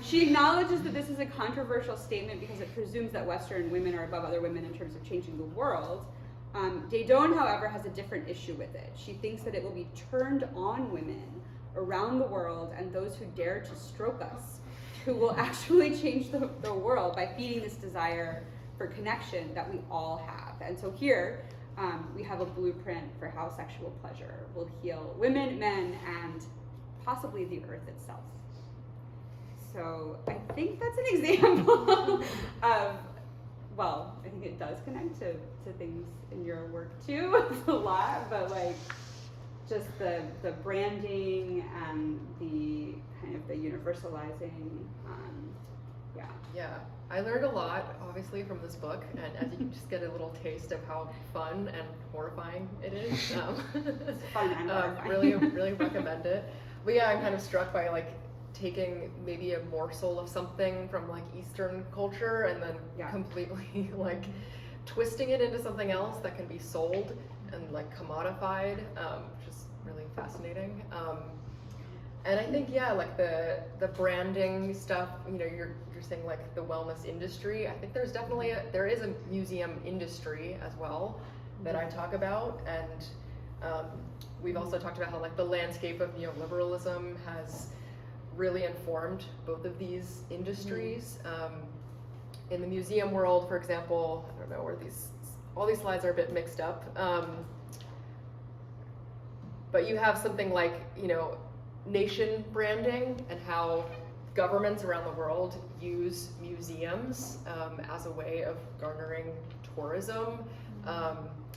She acknowledges that this is a controversial statement because it presumes that Western women are above other women in terms of changing the world. Decolonize, however, has a different issue with it. She thinks that it will be turned on women around the world and those who dare to stroke us, who will actually change the world by feeding this desire for connection that we all have. And so here we have a blueprint for how sexual pleasure will heal women, men, and possibly the earth itself. So I think that's an example of, well, I think it does connect to things in your work too. It's a lot, but like, just the branding and the kind of the universalizing, Yeah, I learned a lot, obviously, from this book, and as you can just get a little taste of how fun and horrifying it is, It's fun and horrifying. really recommend it. But yeah, I'm kind of struck by like taking maybe a morsel of something from like Eastern culture and then completely like twisting it into something else that can be sold and like commodified, which is really fascinating. And I think, yeah, like the branding stuff, you know, you're saying like the wellness industry. I think there's definitely there is a museum industry as well that I talk about, and we've also talked about how like the landscape of neoliberalism has really informed both of these industries. In the museum world, for example, I don't know where all these slides are a bit mixed up, but you have something like, you know, nation branding and how governments around the world use museums as a way of garnering tourism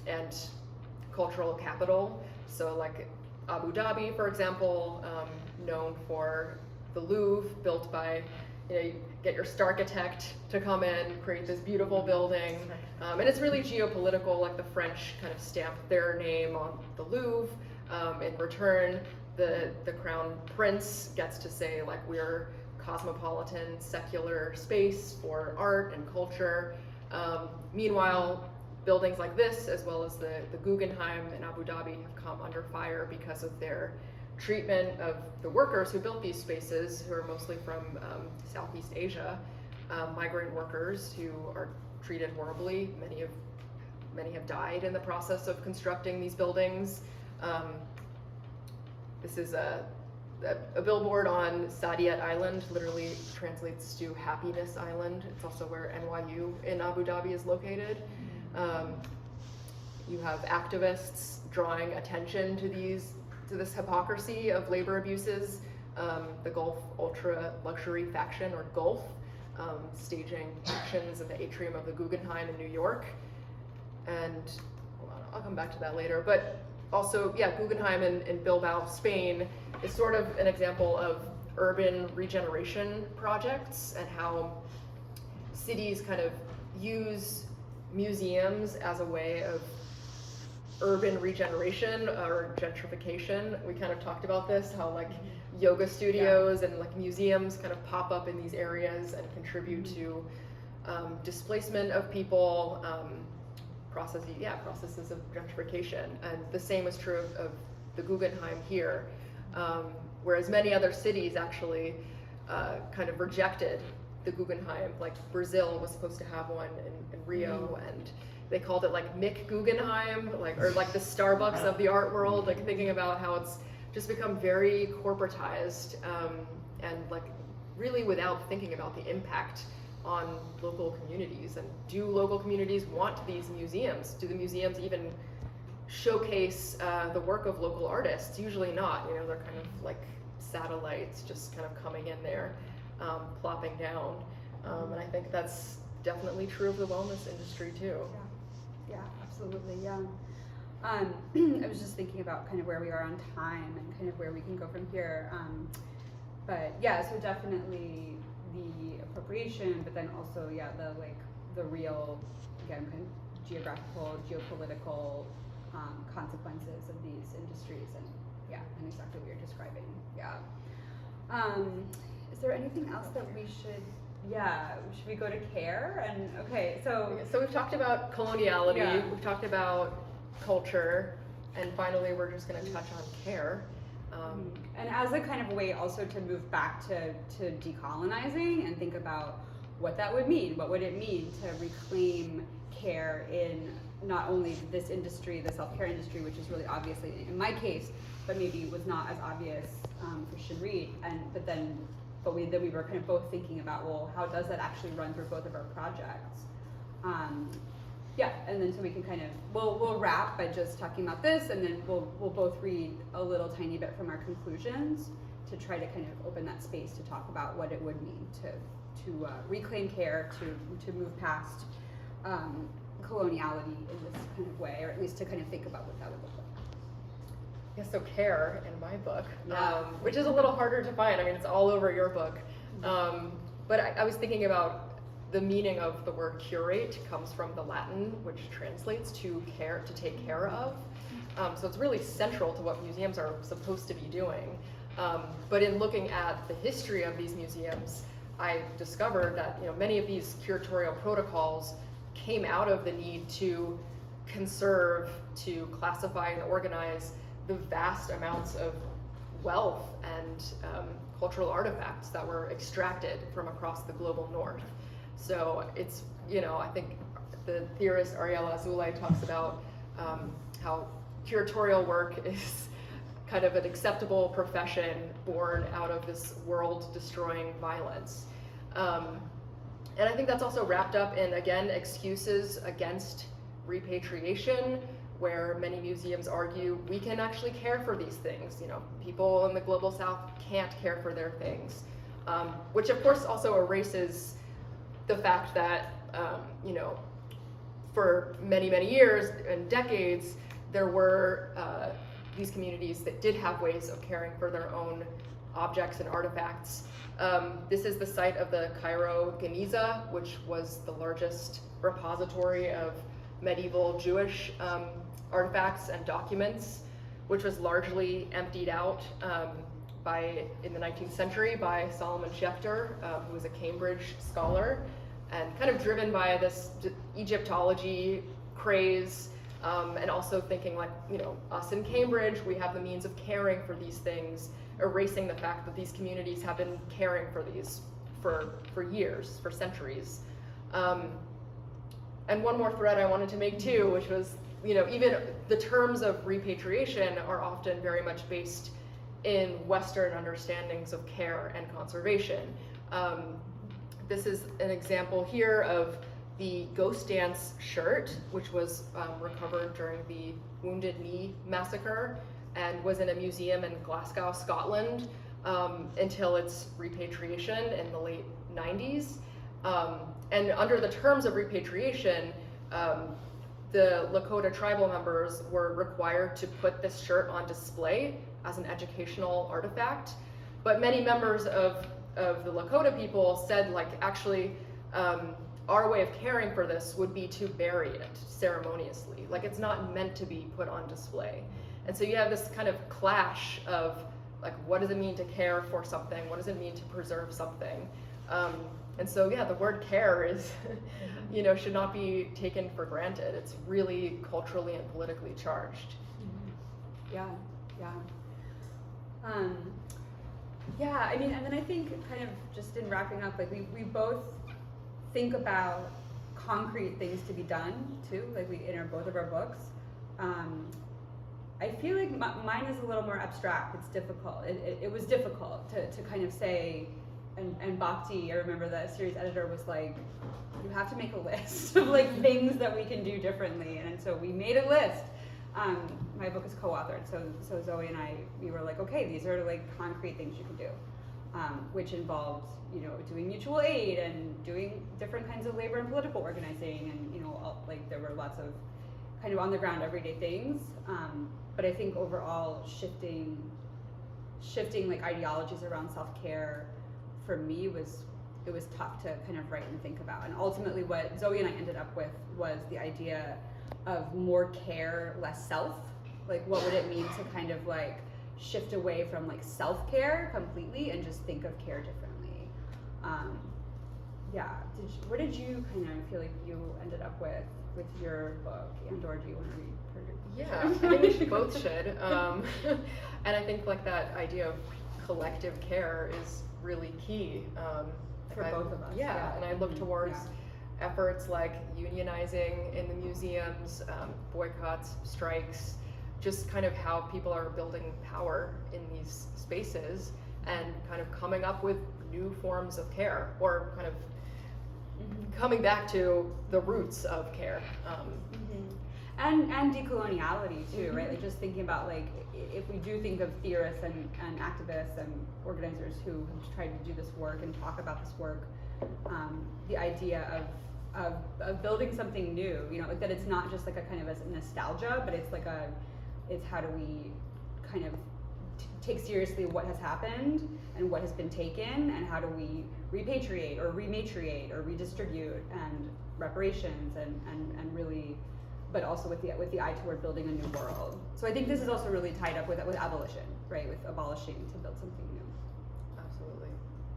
and cultural capital. So like Abu Dhabi, for example, known for the Louvre, built by, you know, you get your star architect to come in, create this beautiful building, and it's really geopolitical, like the French kind of stamp their name on the Louvre. In return, the crown prince gets to say like we're cosmopolitan, secular space for art and culture. Meanwhile, buildings like this, as well as the Guggenheim in Abu Dhabi, have come under fire because of their treatment of the workers who built these spaces, who are mostly from Southeast Asia, migrant workers who are treated horribly. Many have died in the process of constructing these buildings. This is a billboard on Saadiyat Island, literally translates to Happiness Island. It's also where NYU in Abu Dhabi is located. You have activists drawing attention to this hypocrisy of labor abuses. The Gulf Ultra Luxury Faction, or Gulf, staging actions in the atrium of the Guggenheim in New York. And hold on, I'll come back to that later. But also, yeah, Guggenheim in Bilbao, Spain is sort of an example of urban regeneration projects and how cities kind of use museums as a way of urban regeneration or gentrification. We kind of talked about this, how like yoga studios and like museums kind of pop up in these areas and contribute to displacement of people, processes of gentrification. And the same is true of the Guggenheim here, whereas many other cities actually kind of rejected the Guggenheim. Like Brazil was supposed to have one in Rio, and they called it like Mick Guggenheim, or like the Starbucks of the art world, like thinking about how it's just become very corporatized, and like really without thinking about the impact on local communities. And do local communities want these museums? Do the museums even showcase the work of local artists? Usually not. You know, they're kind of like satellites just kind of coming in there, plopping down. And I think that's definitely true of the wellness industry too. Yeah, absolutely, yeah. I was just thinking about kind of where we are on time and kind of where we can go from here. But yeah, so definitely the appropriation, but then also, yeah, the real, again, kind of geographical, geopolitical consequences of these industries, and yeah, and exactly what you're describing, yeah. Is there anything else that we should, should we go to care? And okay, so we've talked about coloniality, Yeah. we've talked about culture, and finally we're just going to touch on care. And as a kind of way also to move back to decolonizing and think about what that would mean. What would it mean to reclaim care in not only this industry, the self-care industry, which is really obviously in my case, but maybe was not as obvious for Shimrit, but we were kind of both thinking about, well, how does that actually run through both of our projects? And then so we can kind of, we'll wrap by just talking about this, and then we'll both read a little tiny bit from our conclusions to try to kind of open that space to talk about what it would mean to reclaim care, to move past coloniality in this kind of way, or at least to kind of think about what that would look like. Yeah, so care in my book, which is a little harder to find. I mean, it's all over your book. But I was thinking about the meaning of the word curate comes from the Latin, which translates to care, to take care of. So it's really central to what museums are supposed to be doing. But in looking at the history of these museums, I discovered that many of these curatorial protocols came out of the need to conserve, to classify and organize the vast amounts of wealth and cultural artifacts that were extracted from across the global north. So it's, I think the theorist Ariella Azoulay talks about how curatorial work is kind of an acceptable profession born out of this world-destroying violence. And I think that's also wrapped up in, again, excuses against repatriation, where many museums argue we can actually care for these things. People in the global south can't care for their things, which of course also erases the fact that, for many, many years and decades, there were these communities that did have ways of caring for their own objects and artifacts. This is the site of the Cairo Geniza, which was the largest repository of medieval Jewish artifacts and documents, which was largely emptied out in the 19th century by Solomon Schechter, who was a Cambridge scholar, and kind of driven by this Egyptology craze, and also thinking like, us in Cambridge, we have the means of caring for these things, erasing the fact that these communities have been caring for these for years, for centuries. And one more thread I wanted to make too, which was, even the terms of repatriation are often very much based in Western understandings of care and conservation. This is an example here of the Ghost Dance shirt, which was recovered during the Wounded Knee massacre and was in a museum in Glasgow, Scotland, until its repatriation in the late 90s. And under the terms of repatriation, the Lakota tribal members were required to put this shirt on display as an educational artifact. But many members of the Lakota people said, like, actually, our way of caring for this would be to bury it ceremoniously. Like, it's not meant to be put on display. And so you have this kind of clash of, like, what does it mean to care for something? What does it mean to preserve something? And so, yeah, the word care is, you know, should not be taken for granted. It's really culturally and politically charged. Yeah, yeah. Yeah, I mean, and then I think kind of just in wrapping up, like we both think about concrete things to be done too, like we in both of our books. I feel like mine is a little more abstract. It's difficult. It was difficult to kind of say, and Bhakti, I remember the series editor was like, you have to make a list of like things that we can do differently, and so we made a list. My book is co-authored, so Zoe and I, we were like, okay, these are like concrete things you can do, which involved, you know, doing mutual aid and doing different kinds of labor and political organizing, and you know, like there were lots of kind of on the ground everyday things. But I think overall shifting like ideologies around self-care for me was tough to kind of write and think about. And ultimately what Zoe and I ended up with was the idea of more care, less self. Like, what would it mean to kind of like shift away from like self-care completely and just think of care differently? Yeah, what did you kind of feel like you ended up with your book? And or do you want to read her? Yeah, I think we both should. And I think like that idea of collective care is really key. For both of us. Yeah, and I look towards efforts like unionizing in the museums, boycotts, strikes, just kind of how people are building power in these spaces and kind of coming up with new forms of care, or kind of coming back to the roots of care. And decoloniality too, right? Like just thinking about like, if we do think of theorists and activists and organizers who have tried to do this work and talk about this work, the idea of building something new, you know, like that it's not just like a kind of a nostalgia, but it's like it's how do we kind of take seriously what has happened and what has been taken, and how do we repatriate or rematriate or redistribute, and reparations and really, but also with the eye toward building a new world. So I think this is also really tied up with abolition, right? With abolishing to build something new. Absolutely,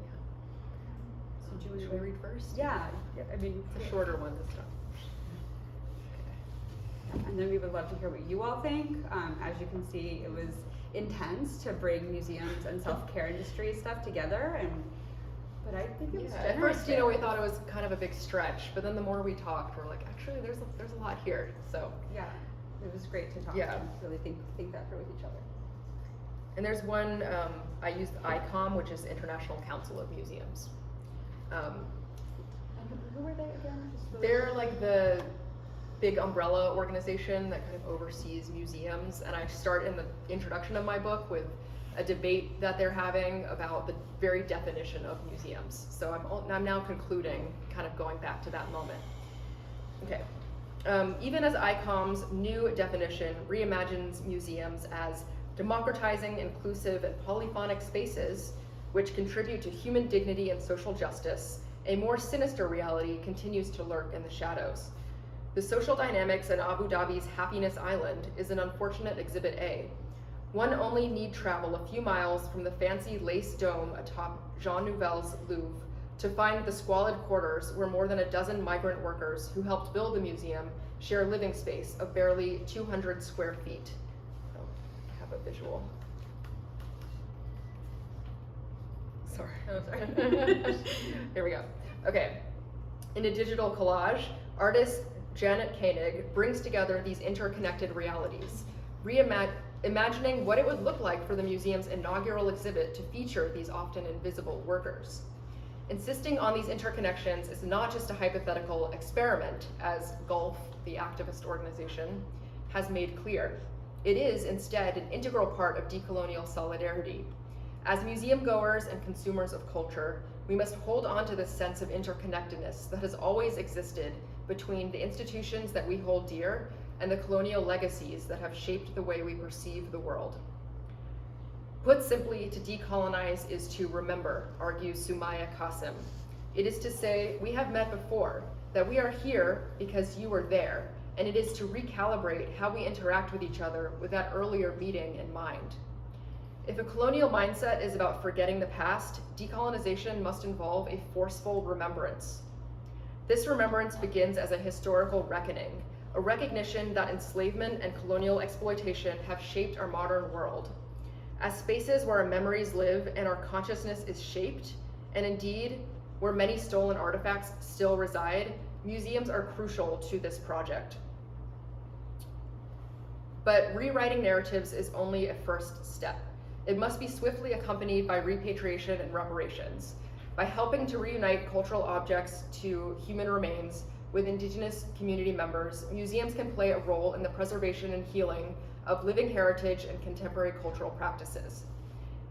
yeah. So Should we read first? Yeah, I mean, It's a shorter one this time. And then we would love to hear what you all think. As you can see, it was intense to bring museums and self-care industry stuff together, but I think it was At first, you know, we thought it was kind of a big stretch, but then the more we talked, we're like, actually, there's a lot here. So yeah, it was great to talk and really think that through with each other. And there's one, I used ICOM, which is International Council of Museums. And who were they again? They're like the big umbrella organization that kind of oversees museums, and I start in the introduction of my book with a debate that they're having about the very definition of museums. So I'm now concluding, kind of going back to that moment. Okay. Even as ICOM's new definition reimagines museums as democratizing, inclusive, and polyphonic spaces which contribute to human dignity and social justice, a more sinister reality continues to lurk in the shadows. The social dynamics in Abu Dhabi's Happiness Island is an unfortunate Exhibit A. One only need travel a few miles from the fancy lace dome atop Jean Nouvel's Louvre to find the squalid quarters where more than a dozen migrant workers who helped build the museum share living space of barely 200 square feet. Oh, I have a visual. Sorry. Oh, sorry. Here we go. Okay. In a digital collage, artist Janet Koenig brings together these interconnected realities, imagining what it would look like for the museum's inaugural exhibit to feature these often invisible workers. Insisting on these interconnections is not just a hypothetical experiment, as Gulf, the activist organization, has made clear. It is instead an integral part of decolonial solidarity. As museum goers and consumers of culture, we must hold on to this sense of interconnectedness that has always existed between the institutions that we hold dear and the colonial legacies that have shaped the way we perceive the world. Put simply, to decolonize is to remember, argues Sumaya Qasim. It is to say, we have met before, that we are here because you were there, and it is to recalibrate how we interact with each other with that earlier meeting in mind. If a colonial mindset is about forgetting the past, decolonization must involve a forceful remembrance. This remembrance begins as a historical reckoning, a recognition that enslavement and colonial exploitation have shaped our modern world. As spaces where our memories live and our consciousness is shaped, and indeed, where many stolen artifacts still reside, museums are crucial to this project. But rewriting narratives is only a first step. It must be swiftly accompanied by repatriation and reparations. By helping to reunite cultural objects to human remains with Indigenous community members, museums can play a role in the preservation and healing of living heritage and contemporary cultural practices.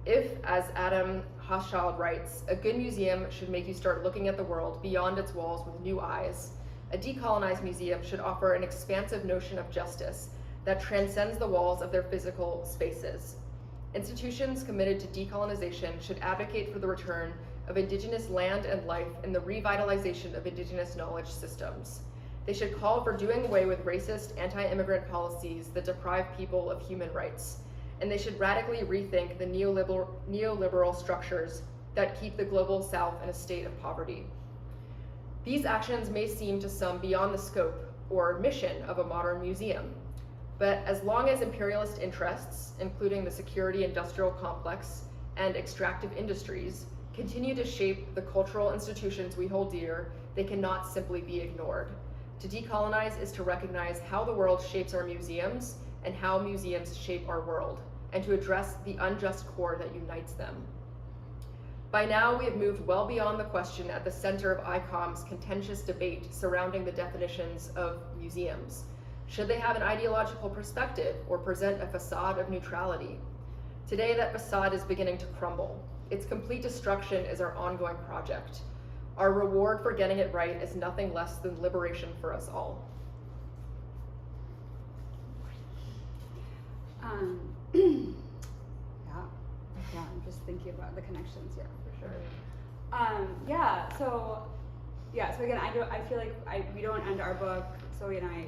If, as Adam Hochschild writes, a good museum should make you start looking at the world beyond its walls with new eyes, a decolonized museum should offer an expansive notion of justice that transcends the walls of their physical spaces. Institutions committed to decolonization should advocate for the return of Indigenous land and life and the revitalization of Indigenous knowledge systems. They should call for doing away with racist, anti-immigrant policies that deprive people of human rights. And they should radically rethink the neoliberal structures that keep the global South in a state of poverty. These actions may seem to some beyond the scope or mission of a modern museum, but as long as imperialist interests, including the security industrial complex and extractive industries, continue to shape the cultural institutions we hold dear, they cannot simply be ignored. To decolonize is to recognize how the world shapes our museums and how museums shape our world, and to address the unjust core that unites them. By now, we have moved well beyond the question at the center of ICOM's contentious debate surrounding the definitions of museums. Should they have an ideological perspective or present a facade of neutrality? Today, that facade is beginning to crumble. Its complete destruction is our ongoing project. Our reward for getting it right is nothing less than liberation for us all. Yeah, I'm just thinking about the connections here. For sure. So again, I feel like we don't end our book, Zoe and I,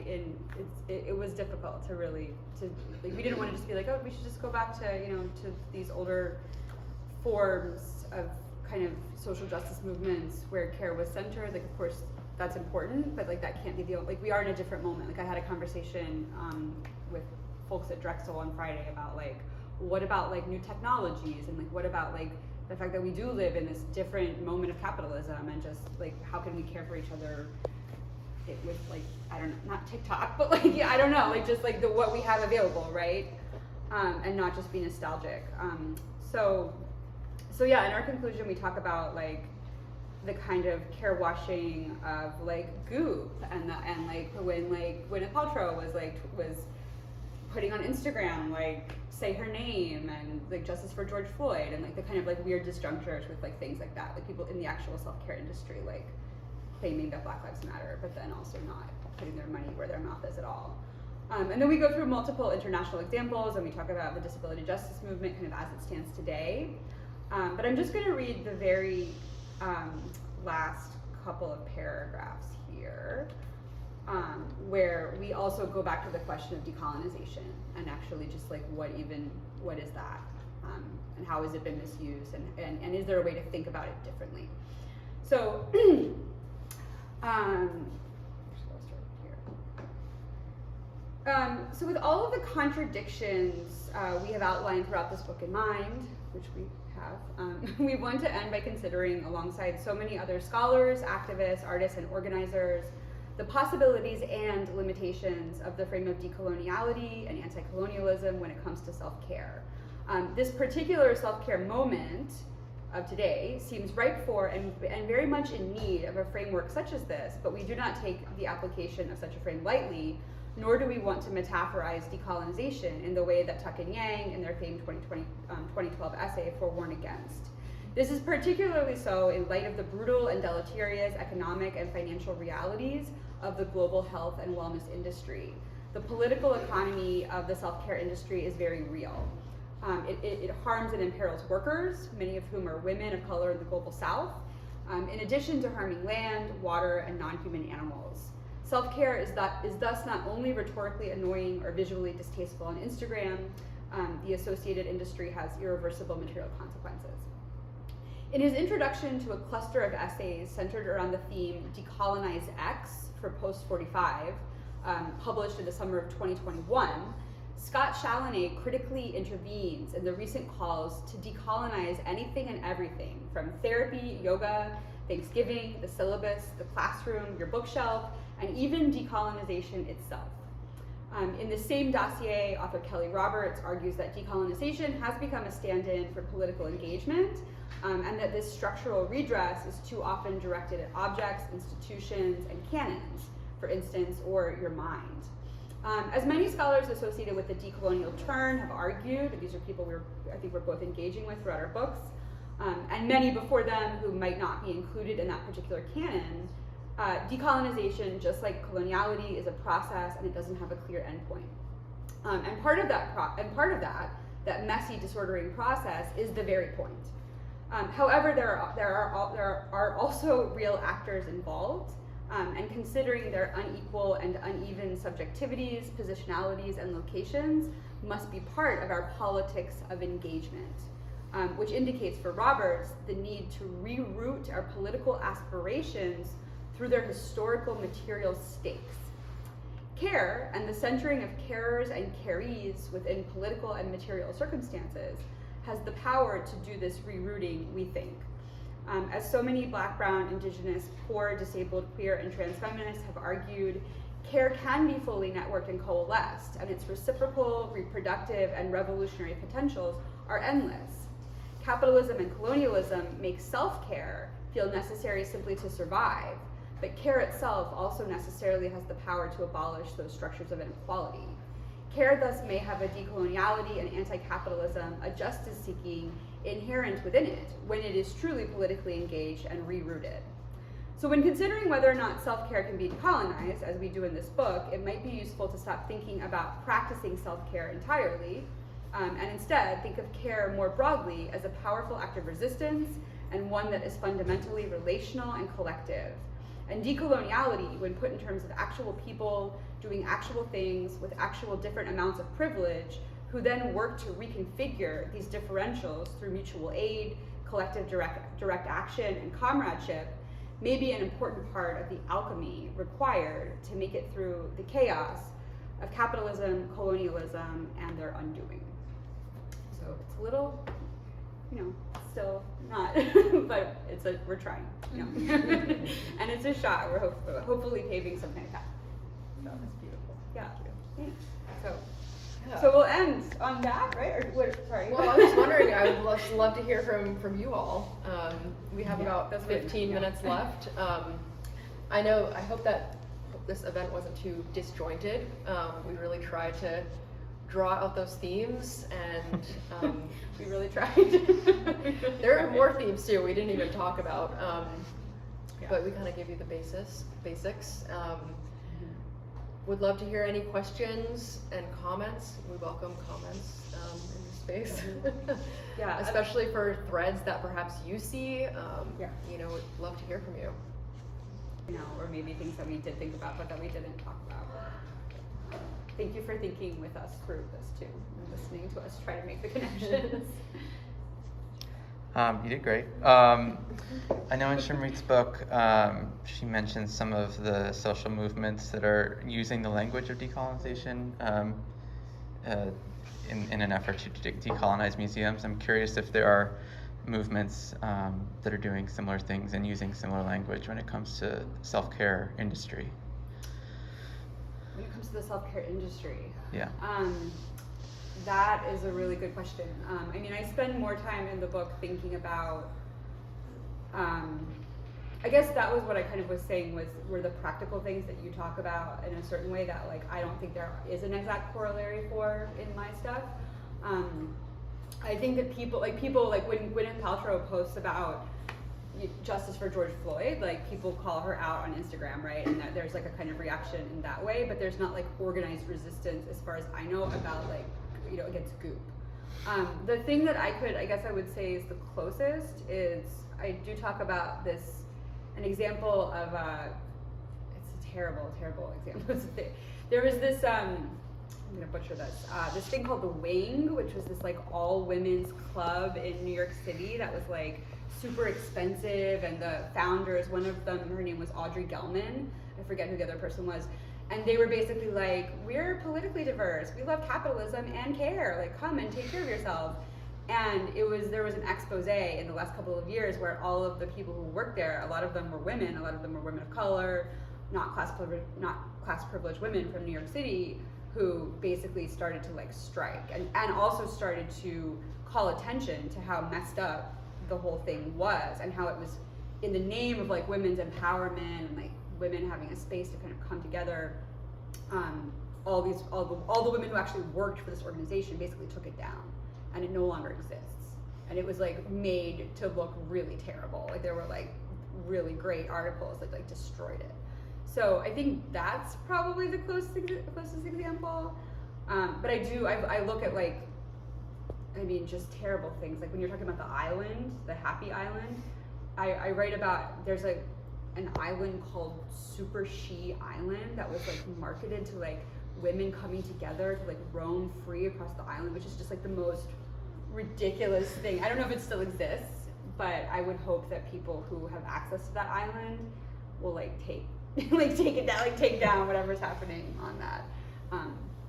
it was difficult to we didn't want to just be like, oh, we should just go back to, to these older forms of kind of social justice movements where care was centered. Like, of course, that's important, but like that can't be the only, we are in a different moment. Like, I had a conversation with folks at Drexel on Friday about like, what about like new technologies, and like what about like the fact that we do live in this different moment of capitalism, and just like how can we care for each other with like, I don't know, not TikTok, but like, yeah, I don't know, like just like what we have available, right? And not just be nostalgic. So yeah, in our conclusion, we talk about like the kind of care washing of like Goop and like when Gwyneth Paltrow was putting on Instagram like say her name and like justice for George Floyd, and like the kind of like weird disjunctures with like things like that, like people in the actual self-care industry like claiming that Black Lives Matter, but then also not putting their money where their mouth is at all. And then we go through multiple international examples, and we talk about the disability justice movement kind of as it stands today. But I'm just going to read the very last couple of paragraphs here, where we also go back to the question of decolonization and actually just like what is that, and how has it been misused, and is there a way to think about it differently? So, so with all of the contradictions we have outlined throughout this book in mind, which we have, we want to end by considering, alongside so many other scholars, activists, artists, and organizers, the possibilities and limitations of the frame of decoloniality and anti-colonialism when it comes to self-care. This particular self-care moment of today seems ripe for and very much in need of a framework such as this, but we do not take the application of such a frame lightly, nor do we want to metaphorize decolonization in the way that Tuck and Yang in their famed 2012 essay forewarn against. This is particularly so in light of the brutal and deleterious economic and financial realities of the global health and wellness industry. The political economy of the self-care industry is very real. It harms and imperils workers, many of whom are women of color in the global south, in addition to harming land, water, and non-human animals. Self-care is thus not only rhetorically annoying or visually distasteful on Instagram, the associated industry has irreversible material consequences. In his introduction to a cluster of essays centered around the theme Decolonize X for Post 45, published in the summer of 2021, Scott Challonet critically intervenes in the recent calls to decolonize anything and everything, from therapy, yoga, Thanksgiving, the syllabus, the classroom, your bookshelf, and even decolonization itself. In the same dossier, author Kelly Roberts argues that decolonization has become a stand-in for political engagement, and that this structural redress is too often directed at objects, institutions, and canons, for instance, or your mind. As many scholars associated with the decolonial turn have argued, these are people I think we're both engaging with throughout our books, and many before them who might not be included in that particular canon, decolonization, just like coloniality, is a process and it doesn't have a clear endpoint. And part of that messy, disordering process is the very point. However, there are also real actors involved, and considering their unequal and uneven subjectivities, positionalities, and locations must be part of our politics of engagement, which indicates for Roberts the need to reroute our political aspirations through their historical material stakes. Care and the centering of carers and carees within political and material circumstances has the power to do this rerouting, we think. As so many Black, Brown, Indigenous, poor, disabled, queer, and trans feminists have argued, care can be fully networked and coalesced, and its reciprocal, reproductive, and revolutionary potentials are endless. Capitalism and colonialism make self-care feel necessary simply to survive, but care itself also necessarily has the power to abolish those structures of inequality. Care thus may have a decoloniality and anti-capitalism, a justice-seeking inherent within it when it is truly politically engaged and rerouted. So when considering whether or not self-care can be decolonized, as we do in this book, it might be useful to stop thinking about practicing self-care entirely, and instead think of care more broadly as a powerful act of resistance and one that is fundamentally relational and collective. And decoloniality, when put in terms of actual people doing actual things with actual different amounts of privilege, who then work to reconfigure these differentials through mutual aid, collective direct action, and comradeship, may be an important part of the alchemy required to make it through the chaos of capitalism, colonialism, and their undoing. So it's a little, still not, but we're trying, and it's a shot. We're hopefully paving some kind of path. So that's beautiful. Yeah. Thanks. So we'll end on that, right? Or what? Sorry. Well, I was wondering. I would love to hear from you all. We have about 15 minutes left. I hope that this event wasn't too disjointed. We really tried to draw out those themes, and we really tried. There are more themes too we didn't even talk about, but we kind of gave you the basics. Would love to hear any questions and comments. We welcome comments in this space. Yeah, especially for threads that perhaps you see. Would love to hear from you. Or maybe things that we did think about but that we didn't talk about. Thank you for thinking with us through this too, and listening to us try to make the connections. You did great. I know in Shimrit's book, she mentions some of the social movements that are using the language of decolonization in an effort to decolonize museums. I'm curious if there are movements that are doing similar things and using similar language when it comes to the self-care industry. When it comes to the self-care industry, yeah. That is a really good question. I spend more time in the book thinking about, I guess that was what I kind of was saying were the practical things that you talk about in a certain way that I don't think there is an exact corollary for in my stuff. I think that people like when Gwyneth Paltrow posts about justice for George Floyd, like people call her out on Instagram, right? And that there's like a kind of reaction in that way, but there's not like organized resistance as far as I know about like, you know, against Goop. The thing that I guess I would say is the closest is I do talk about this, an example of it's a terrible example. There was this I'm gonna butcher this thing called the Wing, which was this like all women's club in New York City that was like super expensive, and the founders, one of them, her name was Audrey Gelman, I forget who the other person was, and they were basically like, we're politically diverse, we love capitalism and care, like come and take care of yourselves. And there was an expose in the last couple of years where all of the people who worked there, a lot of them were women, a lot of them were women of color, not class privileged women from New York City, who basically started to like strike and also started to call attention to how messed up the whole thing was, and how it was in the name of like women's empowerment and like women having a space to kind of come together. All the women who actually worked for this organization basically took it down, and it no longer exists. And it was like made to look really terrible. Like there were like really great articles that like destroyed it. So I think that's probably the closest example. But I look at like, I mean, just terrible things. Like when you're talking about the island, the Happy Island, I write about, there's like an island called Super She Island that was like marketed to like women coming together to like roam free across the island, which is just like the most ridiculous thing. I don't know if it still exists, but I would hope that people who have access to that island will like take it down, like take down whatever's happening on that.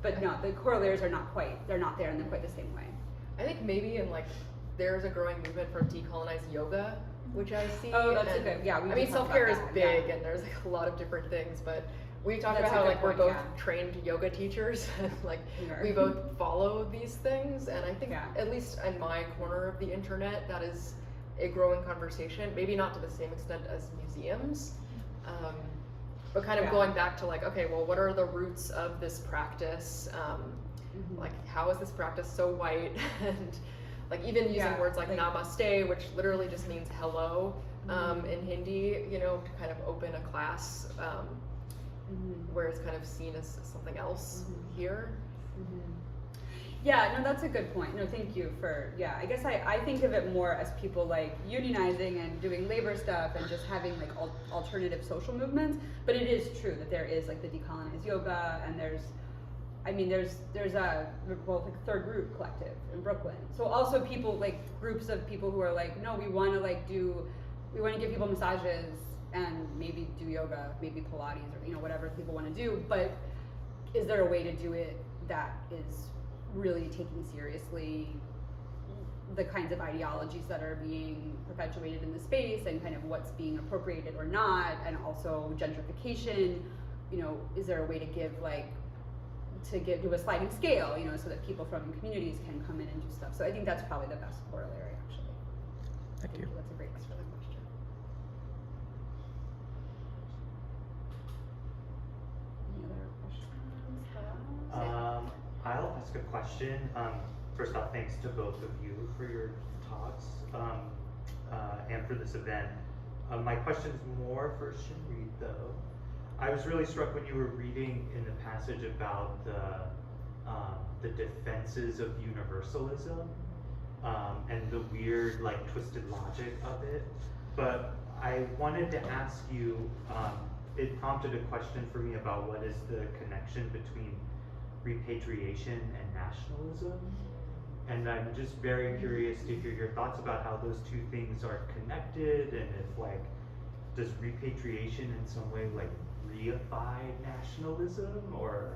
But no, the corollaries are not quite, they're not there in quite the same way. I think maybe in like, there's a growing movement for decolonized yoga, which I see. Oh, that's a good, yeah. I mean, self-care is big, and there's like a lot of different things, but we talked about how like we're both trained yoga teachers, and like we both follow these things, and I think at least in my corner of the internet, that is a growing conversation. Maybe not to the same extent as museums, but kind of going back to like, okay, well, what are the roots of this practice? Like, how is this practice so white? And like even using words like namaste, which literally just means hello in Hindi, you know, to kind of open a class where it's kind of seen as something else here. Yeah, no, that's a good point. No, thank you for, I guess I think of it more as people like unionizing and doing labor stuff and just having like alternative social movements. But it is true that there is like the decolonized yoga, and there's a like Third Root collective in Brooklyn. So also people like groups of people who are like, no, we want to give people massages and maybe do yoga, maybe Pilates, or you know, whatever people want to do. But is there a way to do it that is really taking seriously the kinds of ideologies that are being perpetuated in the space, and kind of what's being appropriated or not, and also gentrification? You know, is there a way to do a sliding scale, you know, so that people from communities can come in and do stuff? So I think that's probably the best corollary, actually. Thank you. That's a great question. Any other questions? I'll ask a question. First off, thanks to both of you for your talks and for this event. My question is more for Shimrit, though. I was really struck when you were reading in the passage about the defenses of universalism and the weird, like, twisted logic of it. But I wanted to ask you, it prompted a question for me about what is the connection between repatriation and nationalism. And I'm just very curious to hear your thoughts about how those two things are connected, and if, like, does repatriation in some way, like, reify nationalism, or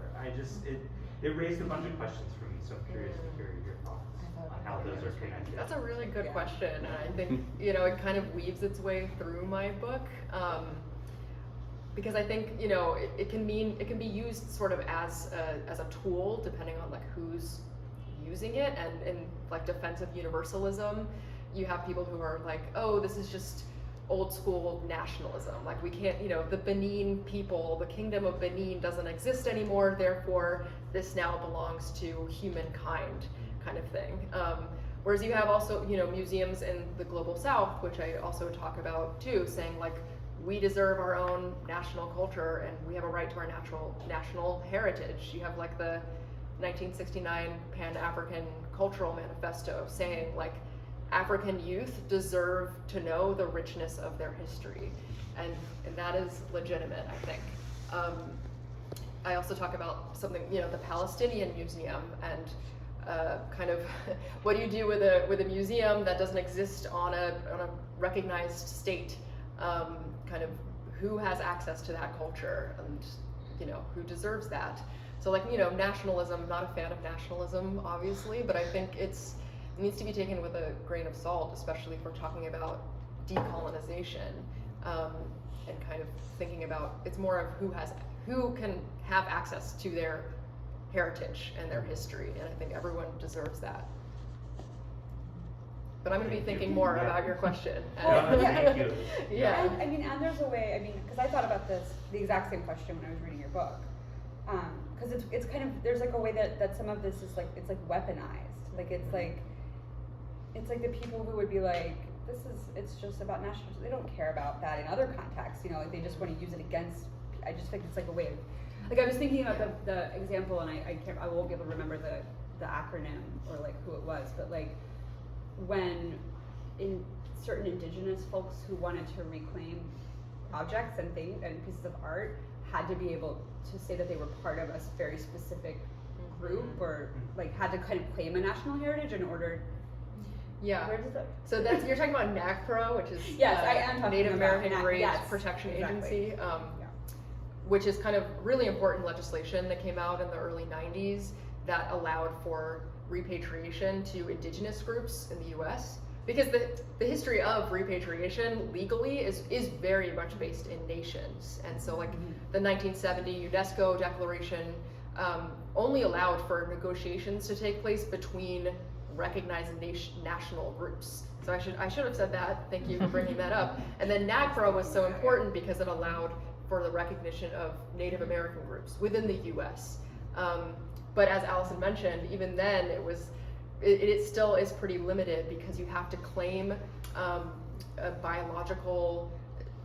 it raised a bunch of questions for me, so I'm curious to hear your thoughts on how those are connected. That's a really good question, and I think you know, it kind of weaves its way through my book, because I think, you know, it can be used sort of as a tool depending on like who's using it, and in like defense of universalism, you have people who are like, oh, this is just old school nationalism, like we can't, you know, the Benin people, the kingdom of Benin doesn't exist anymore, therefore this now belongs to humankind, kind of thing. Whereas you have also, you know, museums in the global south, which I also talk about too, saying like, we deserve our own national culture and we have a right to our national heritage. You have like the 1969 Pan-African Cultural Manifesto saying like, African youth deserve to know the richness of their history. And that is legitimate, I think. I also talk about something, you know, the Palestinian Museum and kind of what do you do with a museum that doesn't exist on a recognized state? Kind of who has access to that culture and, you know, who deserves that? So like, you know, nationalism, not a fan of nationalism, obviously, but I think it needs to be taken with a grain of salt, especially if we're talking about decolonization, and kind of thinking about, it's more of who can have access to their heritage and their history, and I think everyone deserves that. But I'm going to be thinking more about your question. Thank you. Yeah. And, I mean, and there's a way, I mean, because I thought about the exact same question when I was reading your book. Because it's kind of, there's like a way that some of this is like, it's like weaponized. Like, it's like the people who would be like, it's just about national, they don't care about that in other contexts, you know, like they just want to use it against, I just think it's like a way of, like I was thinking about the example, and I won't be able to remember the acronym or like who it was, but like when in certain indigenous folks who wanted to reclaim objects and things and pieces of art had to be able to say that they were part of a very specific group or like had to kind of claim a national heritage in order. Yeah. Where does that? So that's, you're talking about NAGPRA, which is Yes, I am talking Native about American Graves yes, Protection exactly. Agency, which is kind of really important legislation that came out in the early 90s that allowed for repatriation to indigenous groups in the US. Because the history of repatriation legally is very much based in nations. And so like the 1970 UNESCO Declaration only allowed for negotiations to take place between recognized national groups. So I should have said that. Thank you for bringing that up. And then NAGPRA was so important because it allowed for the recognition of Native American groups within the US. But as Alyson mentioned, even then it still is pretty limited because you have to claim a biological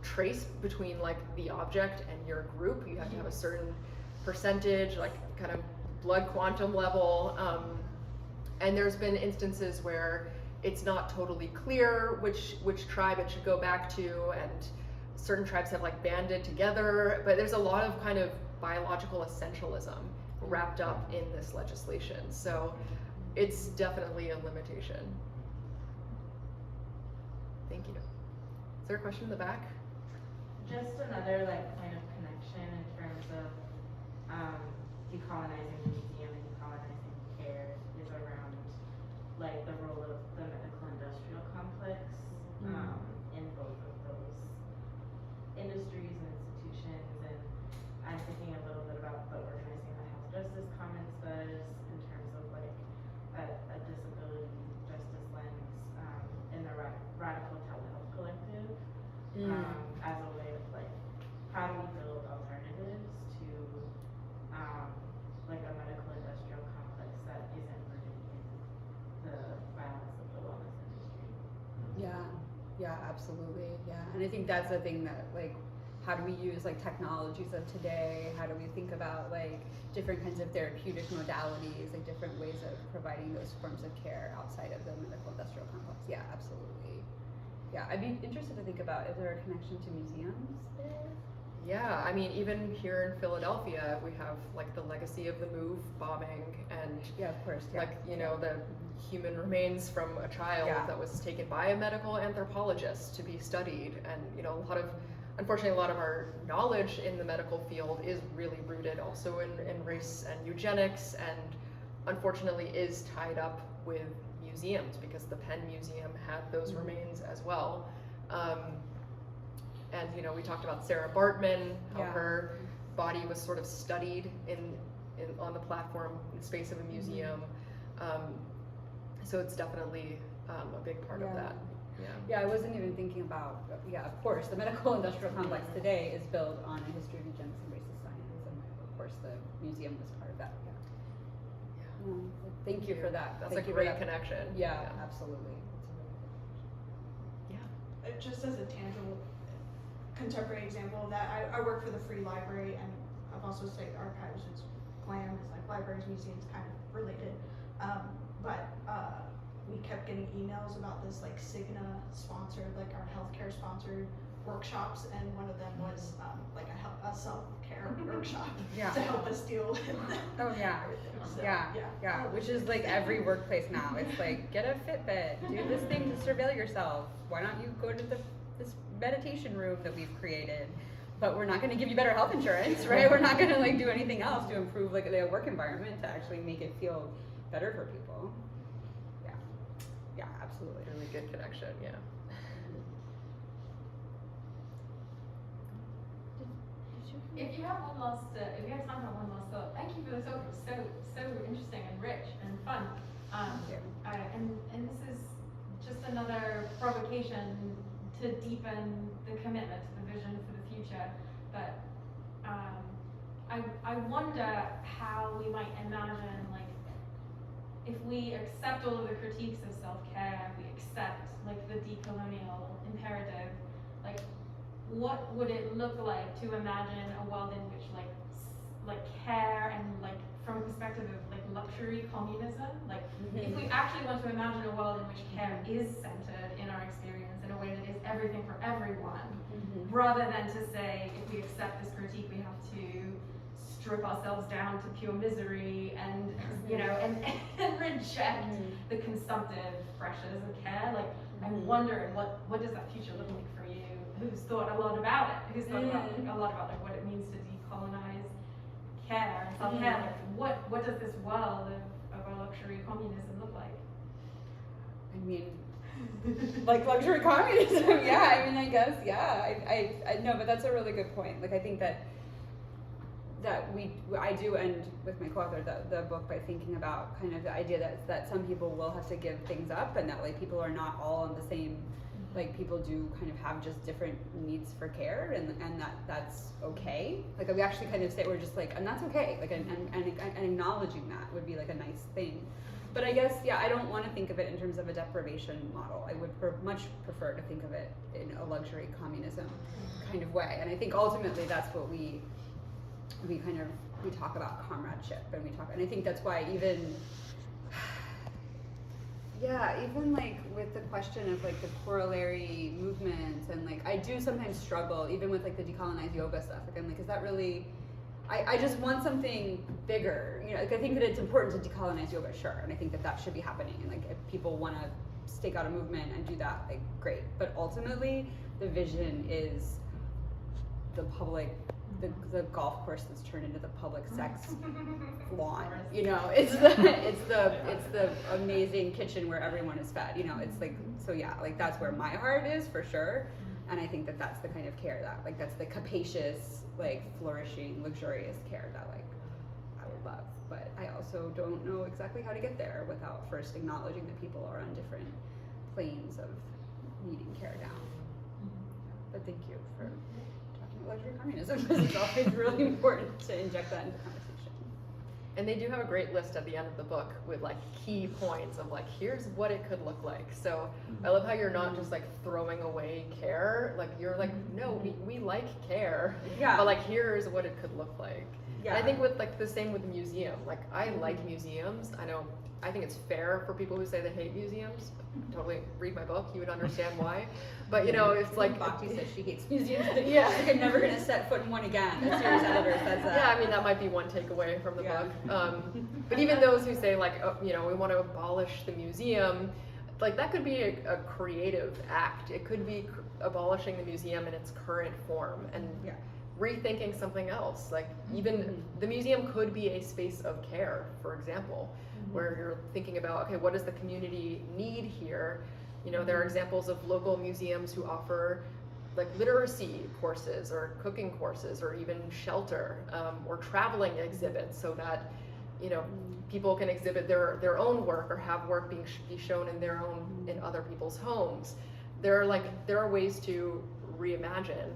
trace between like the object and your group. You have to have a certain percentage, like kind of blood quantum level. And there's been instances where it's not totally clear which tribe it should go back to, and certain tribes have like banded together, but there's a lot of kind of biological essentialism wrapped up in this legislation. So it's definitely a limitation. Thank you. Is there a question in the back? Just another like kind of connection in terms of decolonizing the museum and decolonizing care is around like the role of the medical industrial complex in both of those industries and institutions. And I'm thinking a little bit about the Organizing the Health Justice Commons does in terms of like a disability justice lens in the Radical Telehealth Collective as a way of like, how do we build alternatives to like a medical industrial complex that isn't rooted in the violence of the wellness industry. Yeah, absolutely. Yeah, and I think that's the thing that like, how do we use like technologies of today? How do we think about like different kinds of therapeutic modalities, like different ways of providing those forms of care outside of the medical industrial complex? Yeah, absolutely. Yeah, I'd be interested to think about, is there a connection to museums there? Yeah, I mean, even here in Philadelphia, we have like the legacy of the MOVE bombing and Yeah, of course. Yeah. like, you know, the human remains from a child that was taken by a medical anthropologist to be studied. And, you know, unfortunately, a lot of our knowledge in the medical field is really rooted also in race and eugenics, and unfortunately is tied up with museums because the Penn Museum had those remains as well. And you know, we talked about Sarah Bartman, how her body was sort of studied on the platform in the space of a museum. So it's definitely a big part of that. Yeah, I wasn't even thinking about, of course, the medical industrial complex today is built on a history of eugenics and racist science, and of course the museum was part of that. Thank you for that. That's Thank a you for great that. connection. Yeah, absolutely. Yeah. Just as a tangible contemporary example of that, I work for the Free Library, and I've also studied archives, which GLAM is like libraries, museums, kind of related. But we kept getting emails about this like Cigna sponsored, like our healthcare sponsored workshops, and one of them was like a self-care workshop Yeah. to help us deal with Oh yeah. So, Yeah, which is like every workplace now. It's like, get a Fitbit, do this thing to surveil yourself. Why don't you go to this meditation room that we've created? But we're not going to give you better health insurance, right? We're not going to like do anything else to improve like the work environment to actually make it feel better for people. Yeah, absolutely. Really good connection, yeah. If you have time for one last thought, thank you for the talk. It was so interesting and rich and fun. And this is just another provocation to deepen the commitment to the vision for the future. But I wonder how we might imagine, like, if we accept all of the critiques of self-care, we accept like the decolonial imperative, like, what would it look like to imagine a world in which like care and like from a perspective of like luxury communism, like if we actually want to imagine a world in which care is centered in our experience in a way that is everything for everyone, rather than to say if we accept this critique we have to strip ourselves down to pure misery and and reject the consumptive pressures of care. Like I'm wondering what does that future look like for you? Who's thought a lot about it? Who's thought about a lot about like what it means to decolonize care and self-care? Like what does this world of our luxury communism look like? I mean, like luxury communism, yeah. I mean, I guess, yeah. I know, but that's a really good point. Like, I think that I do end with my co-author the book by thinking about kind of the idea that some people will have to give things up, and that like people are not all on the same. Like people do kind of have just different needs for care, and that's okay. Like we actually kind of say we're just like, and that's okay. Like and acknowledging that would be like a nice thing. But I guess I don't want to think of it in terms of a deprivation model. I would much prefer to think of it in a luxury communism kind of way. And I think ultimately that's what we talk about comradeship, and I think that's why even like with the question of like the corollary movements, and like I do sometimes struggle even with like the decolonize yoga stuff. Like I'm like, is that really? I just want something bigger. Like I think that it's important to decolonize yoga, sure, and I think that should be happening. And like if people want to stake out a movement and do that, like great. But ultimately, the vision is the public. The golf course that's turned into the public sex lawn. It's the amazing kitchen where everyone is fed. It's like like that's where my heart is for sure. And I think that that's the kind of care that like that's the capacious, like flourishing, luxurious care that like I would love. But I also don't know exactly how to get there without first acknowledging that people are on different planes of needing care now. But thank you for luxury communism, because it's always really important to inject that into conversation. And they do have a great list at the end of the book with like key points of like, here's what it could look like. So I love how you're not just like throwing away care, like you're like, no, we like care, but like here's what it could look like. And I think with like the same with the museum, like I like museums. I think it's fair for people who say they hate museums. Totally read my book, you would understand why. But it's like Bhakti says she hates museums. Like I'm never gonna set foot in one again. The series editor says that. Yeah, I mean that might be one takeaway from the book. But even those who say like, we want to abolish the museum, like that could be a creative act. It could be abolishing the museum in its current form and rethinking something else. Like even the museum could be a space of care, for example, where you're thinking about, okay, what does the community need here? There are examples of local museums who offer like literacy courses or cooking courses or even shelter or traveling exhibits, so that people can exhibit their own work or have work be shown in other people's homes. There are ways to reimagine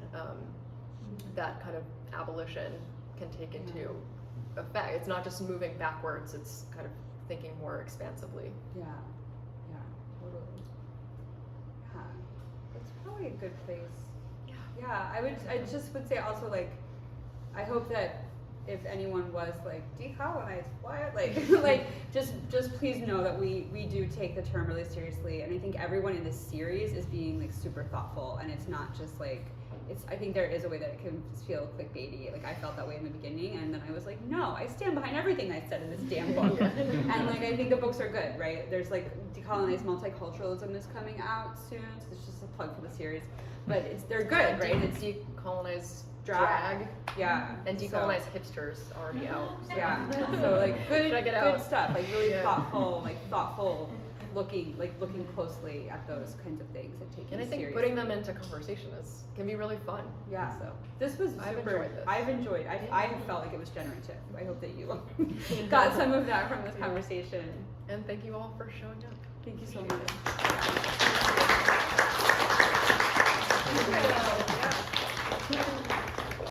that kind of abolition can take into effect. It's not just moving backwards, it's kind of thinking more expansively. Yeah, totally. Yeah, that's probably a good place. Yeah, I just would say also, like, I hope that if anyone was like, decolonize, what? Like, just please know that we do take the term really seriously, and I think everyone in this series is being like super thoughtful, and it's not just like, I think there is a way that it can feel clickbaity. Like, I felt that way in the beginning, and then I was like, no, I stand behind everything I said in this damn book. And like, I think the books are good, right? There's like Decolonize Multiculturalism is coming out soon, so it's just a plug for the series. But they're good, right? It's Decolonize drag. Yeah. And Decolonize hipsters already out. So. Yeah. So like good stuff, like really thoughtful looking closely at those kinds of things and taking And I think seriously. putting them into conversation can be really fun. Yeah. So this was I've super. enjoyed this. I've enjoyed. I felt like it was generative. I hope that you got some of that from this conversation. And thank you all for showing up. Thank you so much.